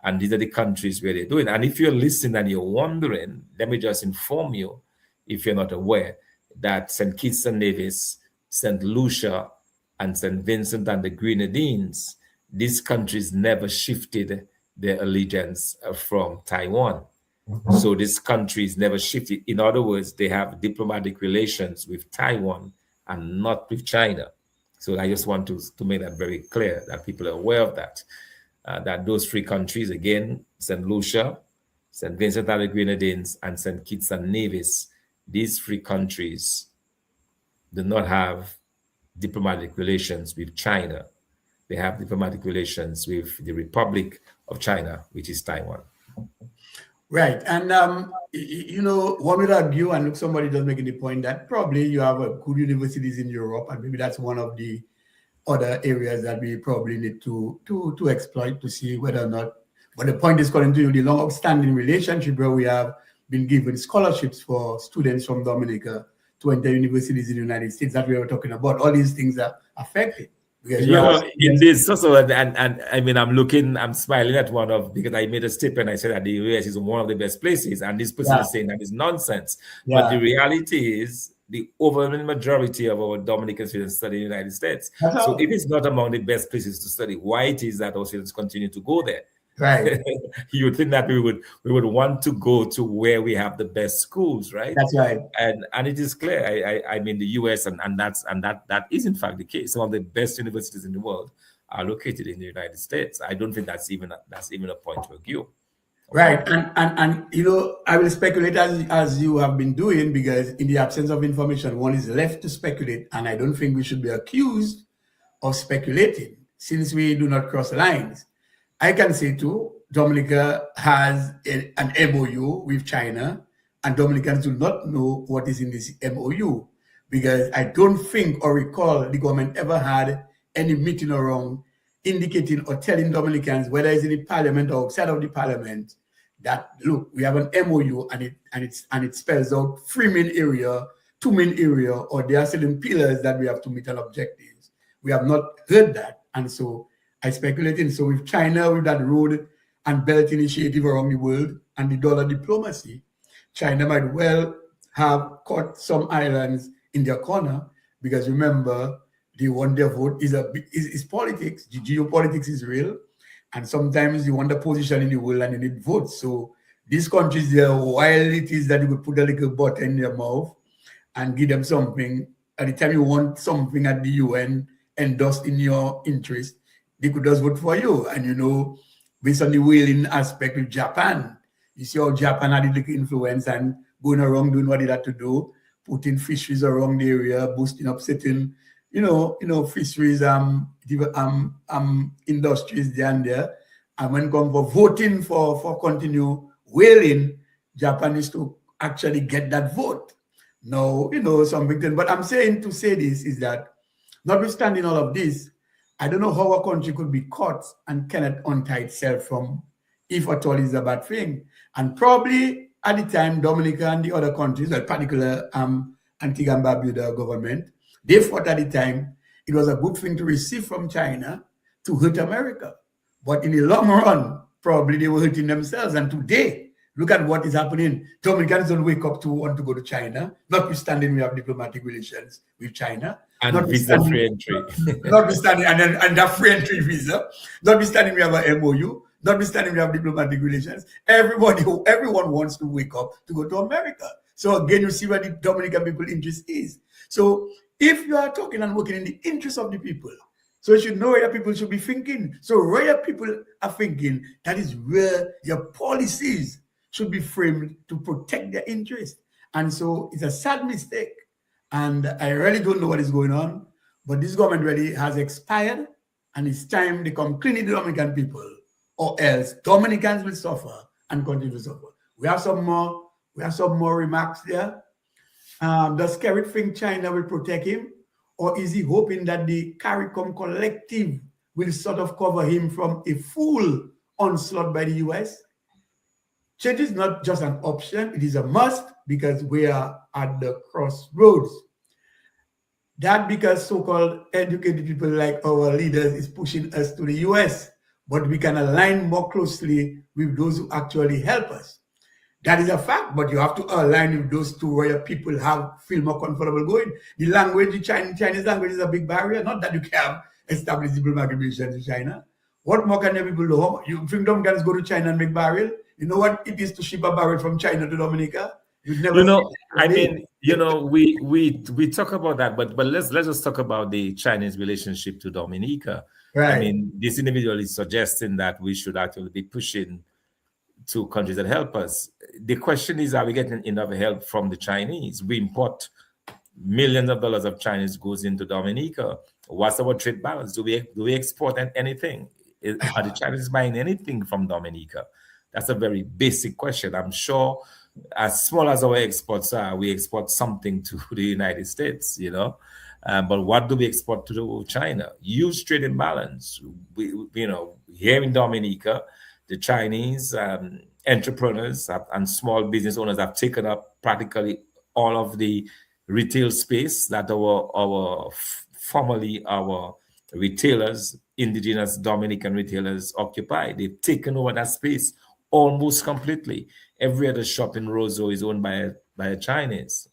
And these are the countries where they're doing. And if you're listening and you're wondering, let me just inform you, if you're not aware, that St. Kitts and Nevis, St. Lucia, and St. Vincent and the Grenadines, these countries never shifted their allegiance from Taiwan. So these countries never shifted. In other words, they have diplomatic relations with Taiwan and not with China. So I just want to make that very clear, that people are aware of that. That those three countries, again, St. Lucia, St. Vincent and the Grenadines, and St. Kitts and Nevis, these three countries do not have diplomatic relations with China. They have diplomatic relations with the Republic of China, which is Taiwan. Right. And, one would argue, and look, somebody does making the point that probably you have good universities in Europe, and maybe that's one of the other areas that we probably need to exploit to see whether or not. But the point is, according to you, the long outstanding relationship where we have been given scholarships for students from Dominica to enter universities in the United States that we were talking about. All these things are affected. Indeed. So, and I mean, I'm smiling at one of, because I made a statement. I said that the US is one of the best places, and this person is saying that is nonsense. But the reality is, the overwhelming majority of our Dominican students study in the United States. So if it's not among the best places to study, why it is that our students continue to go there? Right. You would think that we would want to go to where we have the best schools, right? That's right. And it is clear. I mean, the US and that is in fact the case. Some of the best universities in the world are located in the United States. I don't think that's even a point to argue. Right. And I will speculate as you have been doing, because in the absence of information, one is left to speculate. And I don't think we should be accused of speculating since we do not cross lines. I can say too, Dominica has an MOU with China, and Dominicans do not know what is in this MOU, because I don't think or recall the government ever had any meeting around indicating or telling Dominicans, whether it's in the parliament or outside of the parliament, that look, we have an MOU and it spells out 3 main area, 2 main area, or there are certain pillars that we have to meet and objectives. We have not heard that, and so I speculated. So with China, with that road and belt initiative around the world and the dollar diplomacy, China might well have caught some islands in their corner, because remember, they want their vote is politics. The geopolitics is real, and sometimes you want a position in the world and you need votes. So these countries, while it is that you could put a little butter in their mouth and give them something, at the time you want something at the UN endorsed in your interest, they could just vote for you. And based on the whaling aspect with Japan, you see how Japan had a little influence and going around doing what it had to do, putting fisheries around the area, boosting up certain, fisheries, industries there and there. And when it comes for voting for continue whaling, Japan is to actually get that vote. Now, something. But I'm saying to say this is that, notwithstanding all of this, I don't know how a country could be caught and cannot untie itself from, if at all, is a bad thing. And probably at the time, Dominica and the other countries, in particular Antigua and Barbuda government, they thought at the time it was a good thing to receive from China to hurt America. But in the long run, probably they were hurting themselves. And today, look at what is happening. Dominicans don't wake up to want to go to China, notwithstanding we have diplomatic relations with China. And visa free entry. Notwithstanding, and that free entry visa. Notwithstanding we have an MOU. Notwithstanding we have diplomatic relations. Everyone wants to wake up to go to America. So again, you see where the Dominican people interest is. So if you are talking and working in the interest of the people, so you should know where people should be thinking. So where people are thinking, that is where your policies should be framed to protect their interest. And so it's a sad mistake. And I really don't know what is going on, but this government really has expired, and it's time they come clean the Dominican people, or else Dominicans will suffer and continue to suffer. We have some more remarks there. Does Kerry think China will protect him, or is he hoping that the CARICOM collective will sort of cover him from a full onslaught by the US? Change is not just an option, it is a must, because we are at the crossroads. That because so-called educated people like our leaders is pushing us to the US, but we can align more closely with those who actually help us. That is a fact, but you have to align with those two where people feel more comfortable going. The language, the Chinese language is a big barrier, not that you can establish diplomatic relations with China. What more can the people do? You think Dominicans go to China and make barrier? You know what it is to ship a barrel from China to Dominica? You'd never You know, see it I today. mean, you know, we talk about that, but let's just talk about the Chinese relationship to Dominica. I Right. mean, this individual is suggesting that we should actually be pushing to countries that help us. The question is, are we getting enough help from the Chinese? We import millions of dollars of Chinese goods into Dominica. What's our trade balance? Do we export anything? Are the Chinese buying anything from Dominica? That's a very basic question. I'm sure, as small as our exports are, we export something to the United States, you know. But what do we export to China? Huge trade imbalance. You know, here in Dominica, the Chinese entrepreneurs and small business owners have taken up practically all of the retail space that formerly our retailers, indigenous Dominican retailers, occupy. They've taken over that space almost completely. Every other shop in Roseau is owned by a Chinese.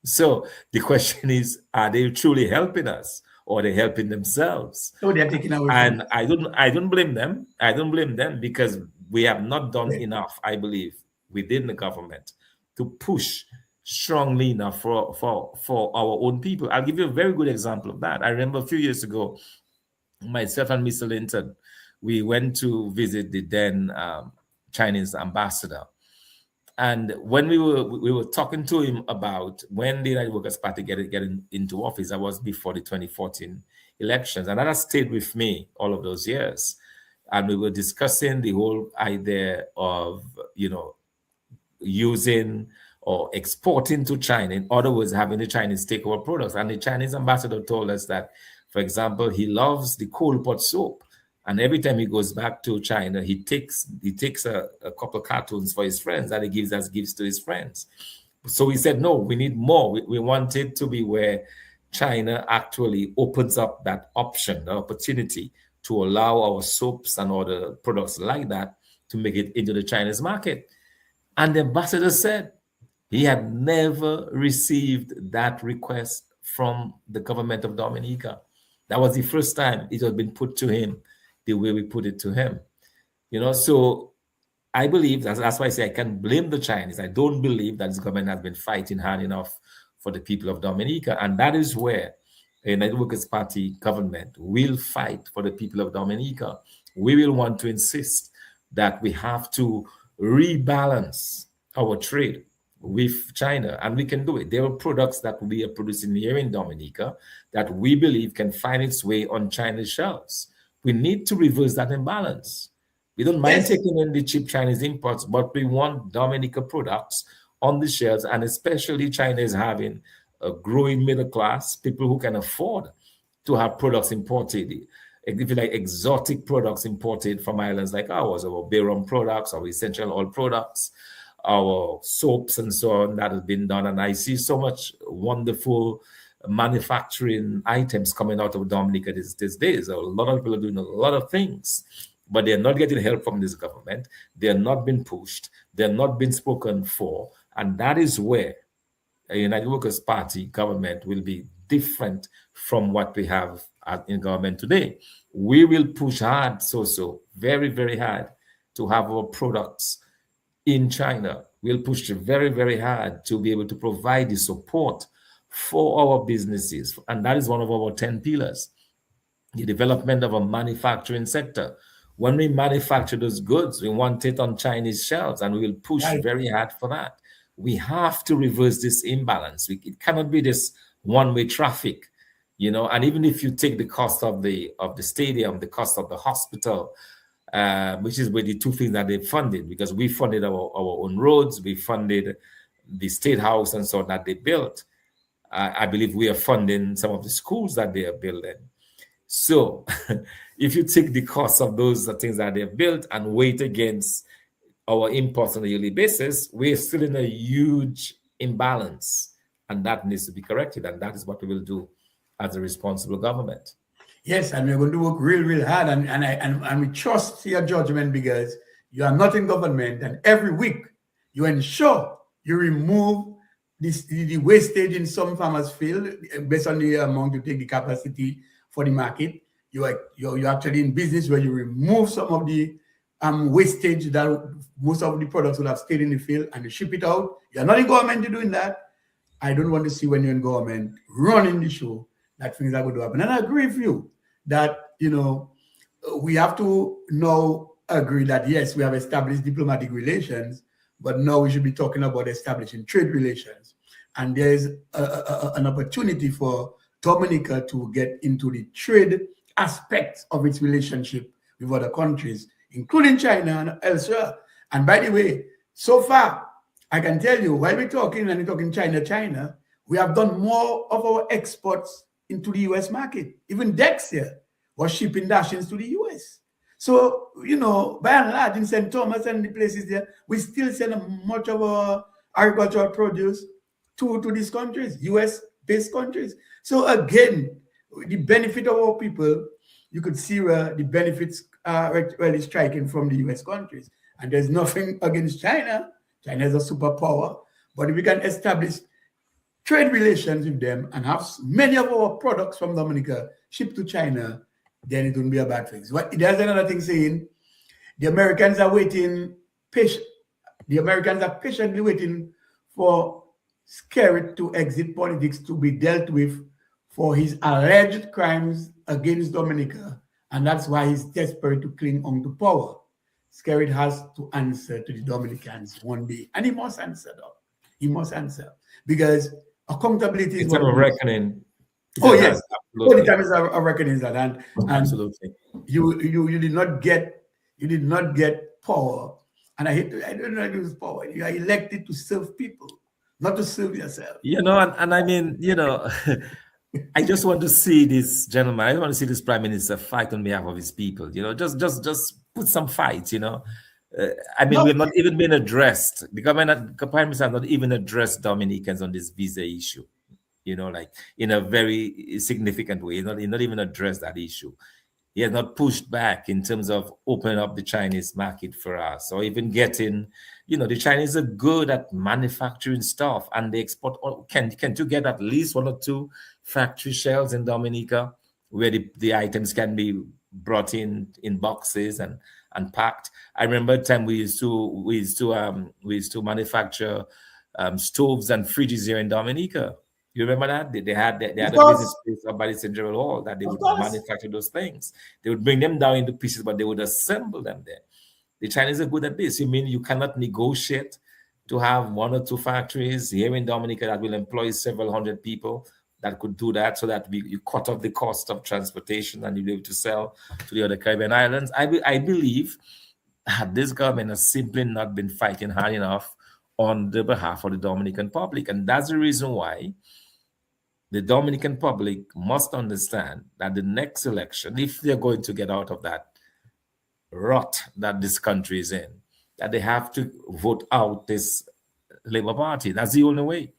So the question is, are they truly helping us, or are they helping themselves? So they're taking away from And us. I don't blame them. I don't blame them, because we have not done enough, I believe, within the government to push strongly enough for our own people. I'll give you a very good example of that. I remember a few years ago, myself and Mr. Linton, we went to visit the then Chinese ambassador. And when we were talking to him about when the United Workers' Party getting into office, that was before the 2014 elections, and that has stayed with me all of those years. And we were discussing the whole idea of, you know, using or exporting to China. In other words, having the Chinese take our products. And the Chinese ambassador told us that, for example, he loves the coal pot soap. And every time he goes back to China, he takes a couple cartons for his friends that he gives as gifts to his friends. So we said, no, we need more. We want it to be where China actually opens up that option, the opportunity to allow our soaps and other products like that to make it into the Chinese market. And the ambassador said he had never received that request from the government of Dominica. That was the first time it had been put to him the way we put it to him. You know, so I believe that's why I say I can't blame the Chinese. I don't believe that this government has been fighting hard enough for the people of Dominica. And that is where the United Workers' Party government will fight for the people of Dominica. We will want to insist that we have to rebalance our trade with China, and we can do it. There are products that we are producing here in Dominica that we believe can find its way on Chinese shelves. We need to reverse that imbalance. We don't mind taking in the cheap Chinese imports, but we want Dominica products on the shelves, and especially China is having a growing middle class, people who can afford to have products imported, if you like, exotic products imported from islands like ours, our Bayrum products, our essential oil products, our soaps and so on that has been done. And I see so much wonderful manufacturing items coming out of Dominica these days. A lot of people are doing a lot of things, but they're not getting help from this government. They're not being pushed. They're not being spoken for. And that is where a United Workers' Party government will be different from what we have in government today. We will push hard, Soso, very, very hard to have our products in China. We'll push very, very hard to be able to provide the support for our businesses. And that is one of our 10 pillars, the development of a manufacturing sector. When we manufacture those goods, we want it on Chinese shelves, and we will push very hard for that. We have to reverse this imbalance. It cannot be this one-way traffic, you know. And even if you take the cost of the stadium, the cost of the hospital, which is where the two things that they funded, because we funded our own roads, we funded the state house and so on that they built. I believe we are funding some of the schools that they are building. So if you take the cost of those things that they've built and weigh it against our imports on a yearly basis, we're still in a huge imbalance, and that needs to be corrected. And that is what we will do as a responsible government. Yes, and we're going to work real, real hard, and we trust your judgment, because you are not in government, and every week you ensure you remove the wastage in some farmers' field based on the amount you take the capacity for the market. You're actually in business where you remove some of the wastage that most of the products will have stayed in the field and you ship it out. You're not in government, you're doing that. I don't want to see when you're in government running the show that things are going to happen. And I agree with you that, we have to now agree that, yes, we have established diplomatic relations, but now we should be talking about establishing trade relations. And there's an opportunity for Dominica to get into the trade aspects of its relationship with other countries, including China and elsewhere. And by the way, so far, I can tell you, while we're talking and we're talking China, we have done more of our exports into the US market. Even Dexia was shipping dashings to the US. So, by and large, in St. Thomas and the places there, we still send much of our agricultural produce to these countries, US-based countries. So again, the benefit of our people, you could see where the benefits are really striking from the US countries. And there's nothing against China. China is a superpower. But if we can establish trade relations with them and have many of our products from Dominica shipped to China, then it wouldn't be a bad thing. So there's another thing saying the Americans are patiently waiting for Skerrit to exit politics to be dealt with for his alleged crimes against Dominica, and that's why he's desperate to cling on to power. Skerrit has to answer to the Dominicans one day, and he must answer, though. He must answer because accountability is what a reckoning. Oh yes, all the time is a reckoning that, and absolutely. You did not get power, and I don't know if it was power. You are elected to serve people, not to serve yourself. And I mean, I just want to see this gentleman. I want to see this prime minister fight on behalf of his people. Just put some fight. I mean, we've not even been addressed. The prime minister has not even addressed Dominicans on this visa issue. Like in a very significant way. He's not even addressed that issue. He has not pushed back in terms of opening up the Chinese market for us, or even getting, the Chinese are good at manufacturing stuff and they export. Can't you get at least one or two factory shells in Dominica where the items can be brought in boxes and packed? I remember a time we used to manufacture stoves and fridges here in Dominica. You remember that? They had a business place up by the St. Gerald Hall that they would manufacture those things. They would bring them down into pieces, but they would assemble them there. The Chinese are good at this. You mean you cannot negotiate to have one or two factories here in Dominica that will employ several hundred people that could do that, so that you cut off the cost of transportation and you'll be able to sell to the other Caribbean islands? I believe this government has simply not been fighting hard enough on the behalf of the Dominican public. And that's the reason why the Dominican public must understand that the next election, if they're going to get out of that rut that this country is in, that they have to vote out this Labour Party. That's the only way.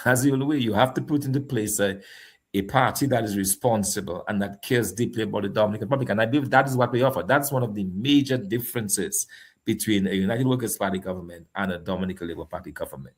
That's the only way. You have to put into place a party that is responsible and that cares deeply about the Dominican public. And I believe that is what we offer. That's one of the major differences between a United Workers' Party government and a Dominican Labour Party government.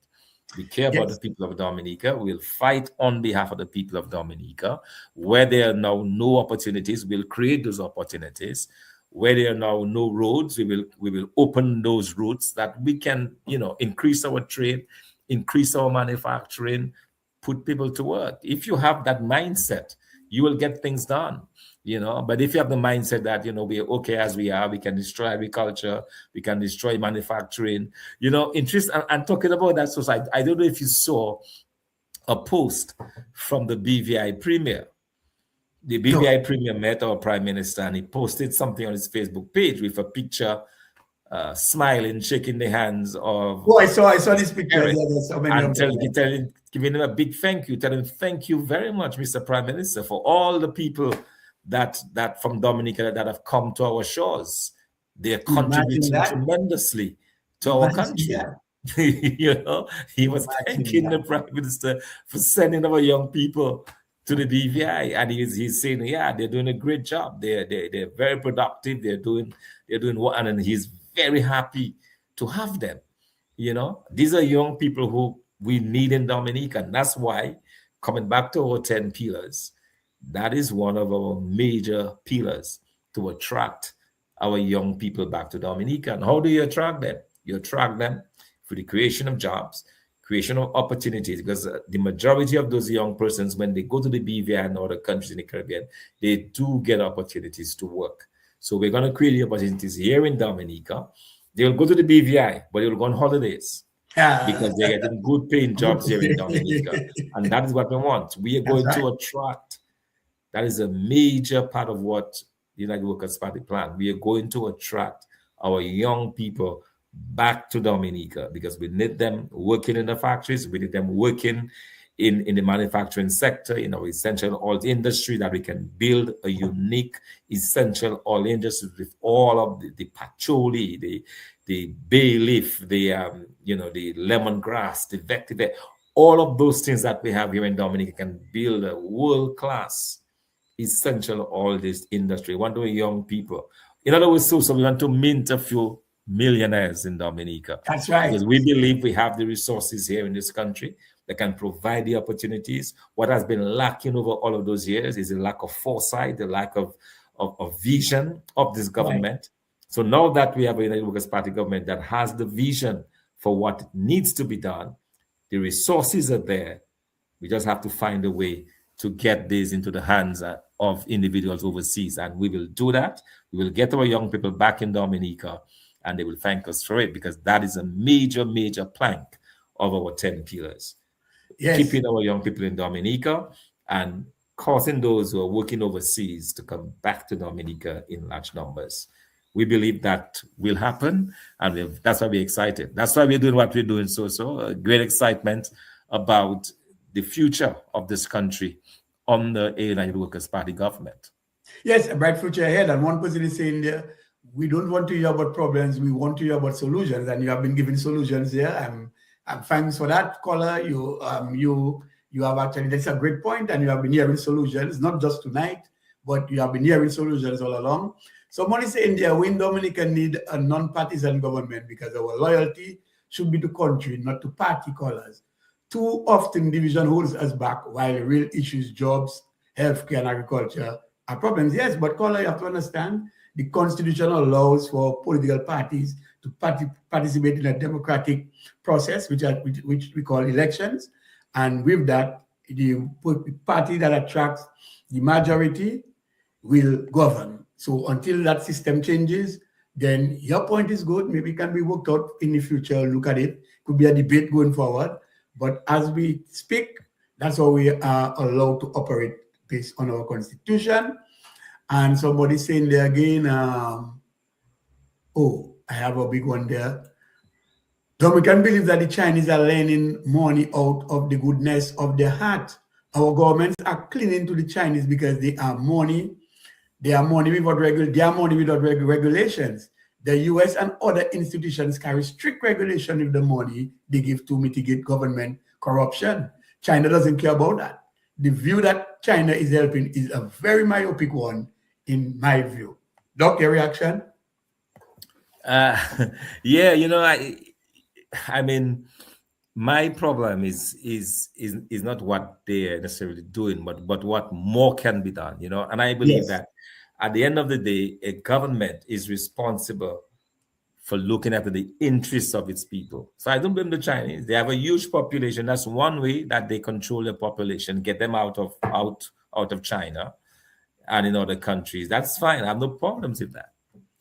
We care about the people of Dominica. We'll fight on behalf of the people of Dominica. Where there are now no opportunities, we'll create those opportunities. Where there are now no roads, we will open those routes that we can, increase our trade, increase our manufacturing, put people to work. If you have that mindset, you will get things done. But if you have the mindset that, we're okay as we are, we can destroy agriculture, we can destroy manufacturing, interest. And talking about that, so I don't know if you saw a post from the BVI Premier. The BVI Premier met our Prime Minister and he posted something on his Facebook page with a picture, smiling, shaking the hands of. Oh, I saw this picture. And giving him a big thank you, telling him, thank you very much, Mr. Prime Minister, for all the people that from Dominica that have come to our shores. They are contributing tremendously to our country. He was thanking the Prime Minister for sending our young people to the BVI, and he's saying, they're doing a great job. They're very productive. They're doing what, and he's very happy to have them. These are young people who we need in Dominica, and that's why, coming back to our 10 pillars, that is one of our major pillars to attract our young people back to Dominica. And how do you attract them? You attract them through the creation of jobs, creation of opportunities, because the majority of those young persons, when they go to the BVI and other countries in the Caribbean, they do get opportunities to work. So we're going to create the opportunities here in Dominica. They'll go to the BVI, but they'll go on holidays because they're getting good paying jobs here in Dominica. And that is what we want. We are going to attract. That is a major part of what the United Workers' Party plan. We are going to attract our young people back to Dominica because we need them working in the factories. We need them working in the manufacturing sector, in our essential oil industry, that we can build a unique essential oil industry with all of the patchouli, the bay leaf, the the lemongrass, the vetiver, all of those things that we have here in Dominica can build a world-class essential oil this industry. We want to young people. In other words, so we want to mint a few millionaires in Dominica. That's right. Because we believe we have the resources here in this country that can provide the opportunities. What has been lacking over all of those years is the lack of foresight, the lack of vision of this government. Right. So now that we have a United Workers' Party government that has the vision for what needs to be done, the resources are there. We just have to find a way to get this into the hands of individuals overseas. And we will do that. We will get our young people back in Dominica, and they will thank us for it, because that is a major, major plank of our 10 pillars. Yes. Keeping our young people in Dominica and causing those who are working overseas to come back to Dominica in large numbers. We believe that will happen, and that's why we're excited. That's why we're doing what we're doing. So great excitement about the future of this country under a United Workers' Party government. Yes, a bright future ahead. And one person is saying there, we don't want to hear about problems, we want to hear about solutions. And you have been giving solutions here. I'm thanks for that, caller. You have actually, that's a great point, and you have been hearing solutions, not just tonight, but you have been hearing solutions all along. Someone is saying there, we in Dominica need a non-partisan government because our loyalty should be to country, not to party colors. Too often division holds us back, while real issues, jobs, healthcare, and agriculture are problems. Yes, but caller, you have to understand the Constitution allows for political parties to participate in a democratic process, which we call elections. And with that, the party that attracts the majority will govern. So until that system changes, then your point is good. Maybe it can be worked out in the future. Look at it. Could be a debate going forward. But as we speak, that's how we are allowed to operate based on our Constitution. And somebody saying there again, oh, I have a big one there. Dominican believe that the Chinese are lending money out of the goodness of their heart. Our governments are clinging to the Chinese because they are money. They are money without regulations. The US and other institutions carry strict regulation with the money they give to mitigate government corruption. China doesn't care about that. The view that China is helping is a very myopic one, in my view. Doc, your reaction? Yeah, I mean, my problem is not what they're necessarily doing, but what more can be done, And I believe that at the end of the day, a government is responsible for looking after the interests of its people. So I don't blame the Chinese. They have a huge population. That's one way that they control the population, get them out of China and in other countries. That's fine. I have no problems with that.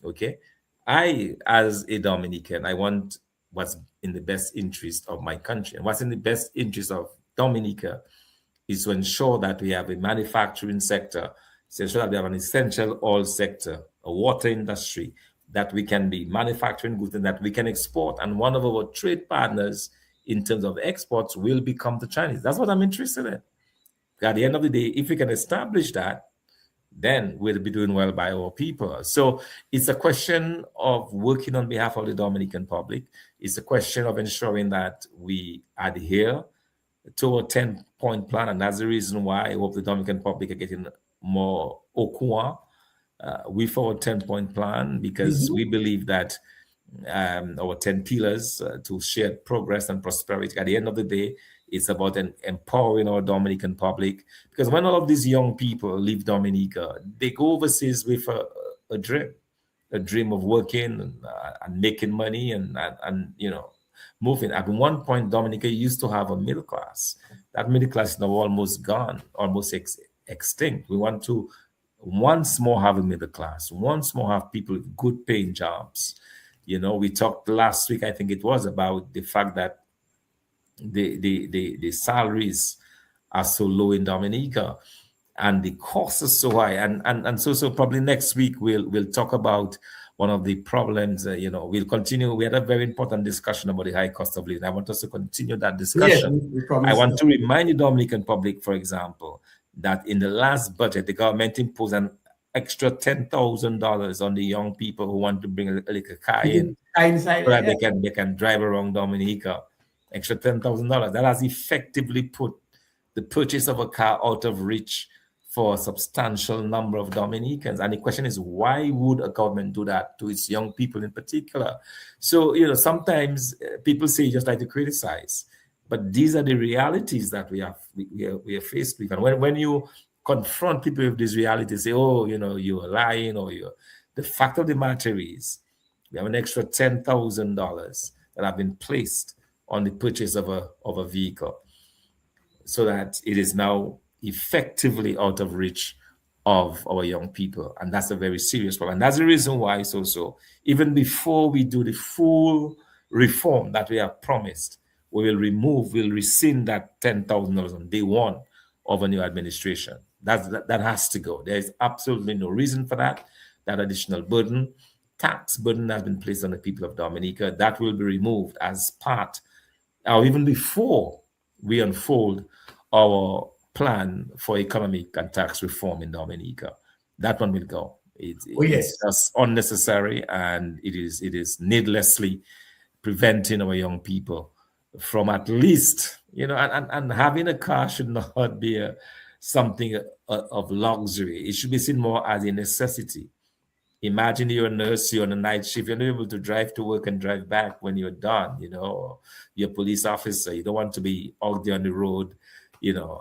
Okay. I, as a Dominican, I want what's in the best interest of my country. And what's in the best interest of Dominica is to ensure that we have a manufacturing sector, to ensure that we have an essential oil sector, a water industry, that we can be manufacturing goods and that we can export. And one of our trade partners in terms of exports will become the Chinese. That's what I'm interested in. At the end of the day, if we can establish that, then we'll be doing well by our people. So it's a question of working on behalf of the Dominican public. It's a question of ensuring that we adhere to a 10-point plan. And that's the reason why I hope the Dominican public are getting more okua with our 10-point plan, because we believe that our 10 pillars to shared progress and prosperity, at the end of the day, it's about empowering our Dominican public. Because when all of these young people leave Dominica, they go overseas with a dream. a dream of working and making money and moving. At one point, Dominica used to have a middle class. That middle class is now almost gone, almost extinct. We want to once more have a middle class, once more have people with good paying jobs. We talked last week, I think it was, about the fact that the salaries are so low in Dominica and the costs are so high. And so probably next week we'll talk about one of the problems. We'll continue. We had a very important discussion about the high cost of living. I want us to continue that discussion. Yes, we promise I want to remind the Dominican public, for example, that in the last budget, the government imposed an extra $10,000 on the young people who want to bring a little car in, inside, so that they can drive around Dominica. Extra $10,000. That has effectively put the purchase of a car out of reach for a substantial number of Dominicans. And the question is, why would a government do that to its young people in particular? So, sometimes people say you just like to criticize, but these are the realities that we are faced with. And when you confront people with these realities, say, oh, you're lying, or the fact of the matter is, we have an extra $10,000 that have been placed on the purchase of a vehicle, so that it is now effectively out of reach of our young people. And that's a very serious problem. And that's the reason why, so even before we do the full reform that we have promised, we'll rescind that $10,000 on day one of a new administration. That has to go. There is absolutely no reason for that. That additional tax burden has been placed on the people of Dominica. That will be removed as part, or even before we unfold our plan for economic and tax reform in Dominica. That one will go. It's just unnecessary, and it is needlessly preventing our young people from, at least, and having a car should not be something of luxury. It should be seen more as a necessity. Imagine you're a nurse, you're on a night shift, you're not able to drive to work and drive back when you're done, you're a police officer, you don't want to be out there on the road,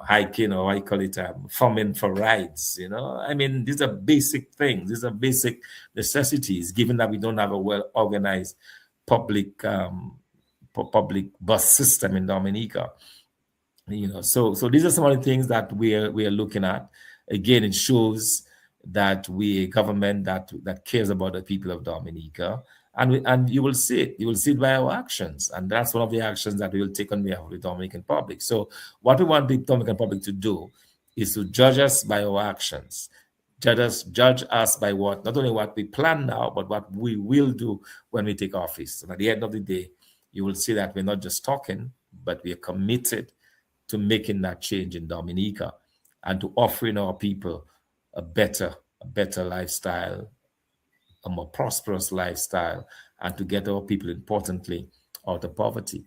hiking, or I call it farming for rides, I mean, these are basic things, these are basic necessities, given that we don't have a well-organized public bus system in Dominica. So these are some of the things that we are looking at. Again, it shows that we a government that cares about the people of Dominica, and you will see it. You will see it by our actions, and that's one of the actions that we will take on behalf of the Dominican public. So what we want the Dominican public to do is to judge us by our actions. Judge us by not only what we plan now, but what we will do when we take office. And at the end of the day, you will see that we're not just talking, but we are committed to making that change in Dominica and to offering our people a better lifestyle, a more prosperous lifestyle, and to get our people, importantly, out of poverty.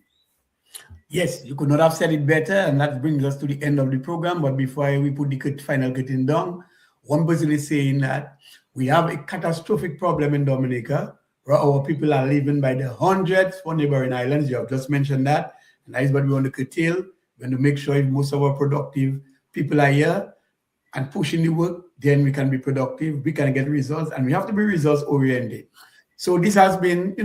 Yes, you could not have said it better, and that brings us to the end of the program. But before we put the final curtain down, one person is saying that we have a catastrophic problem in Dominica, where our people are living by the hundreds for neighboring islands. You have just mentioned that, and that is what we want to curtail. We want to make sure if most of our productive people are here and pushing the work, then we can be productive, we can get results, and we have to be results oriented. So this has been,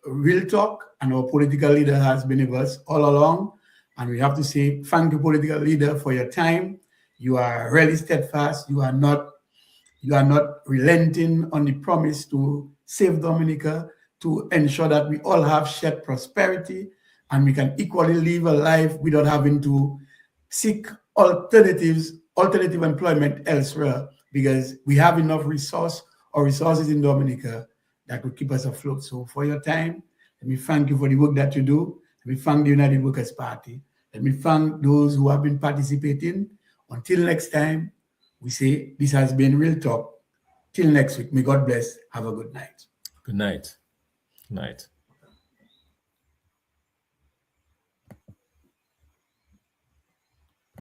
real talk, and our political leader has been with us all along. And we have to say, thank you, political leader, for your time. You are really steadfast. You are not relenting on the promise to save Dominica, to ensure that we all have shared prosperity, and we can equally live a life without having to seek alternative employment elsewhere, because we have enough resources in Dominica that could keep us afloat. So for your time, let me thank you for the work that you do. Let me thank the United Workers' Party. Let me thank those who have been participating. Until next time, we say this has been Real Talk. Till next week, may God bless. Have a good night. Good night. Good night.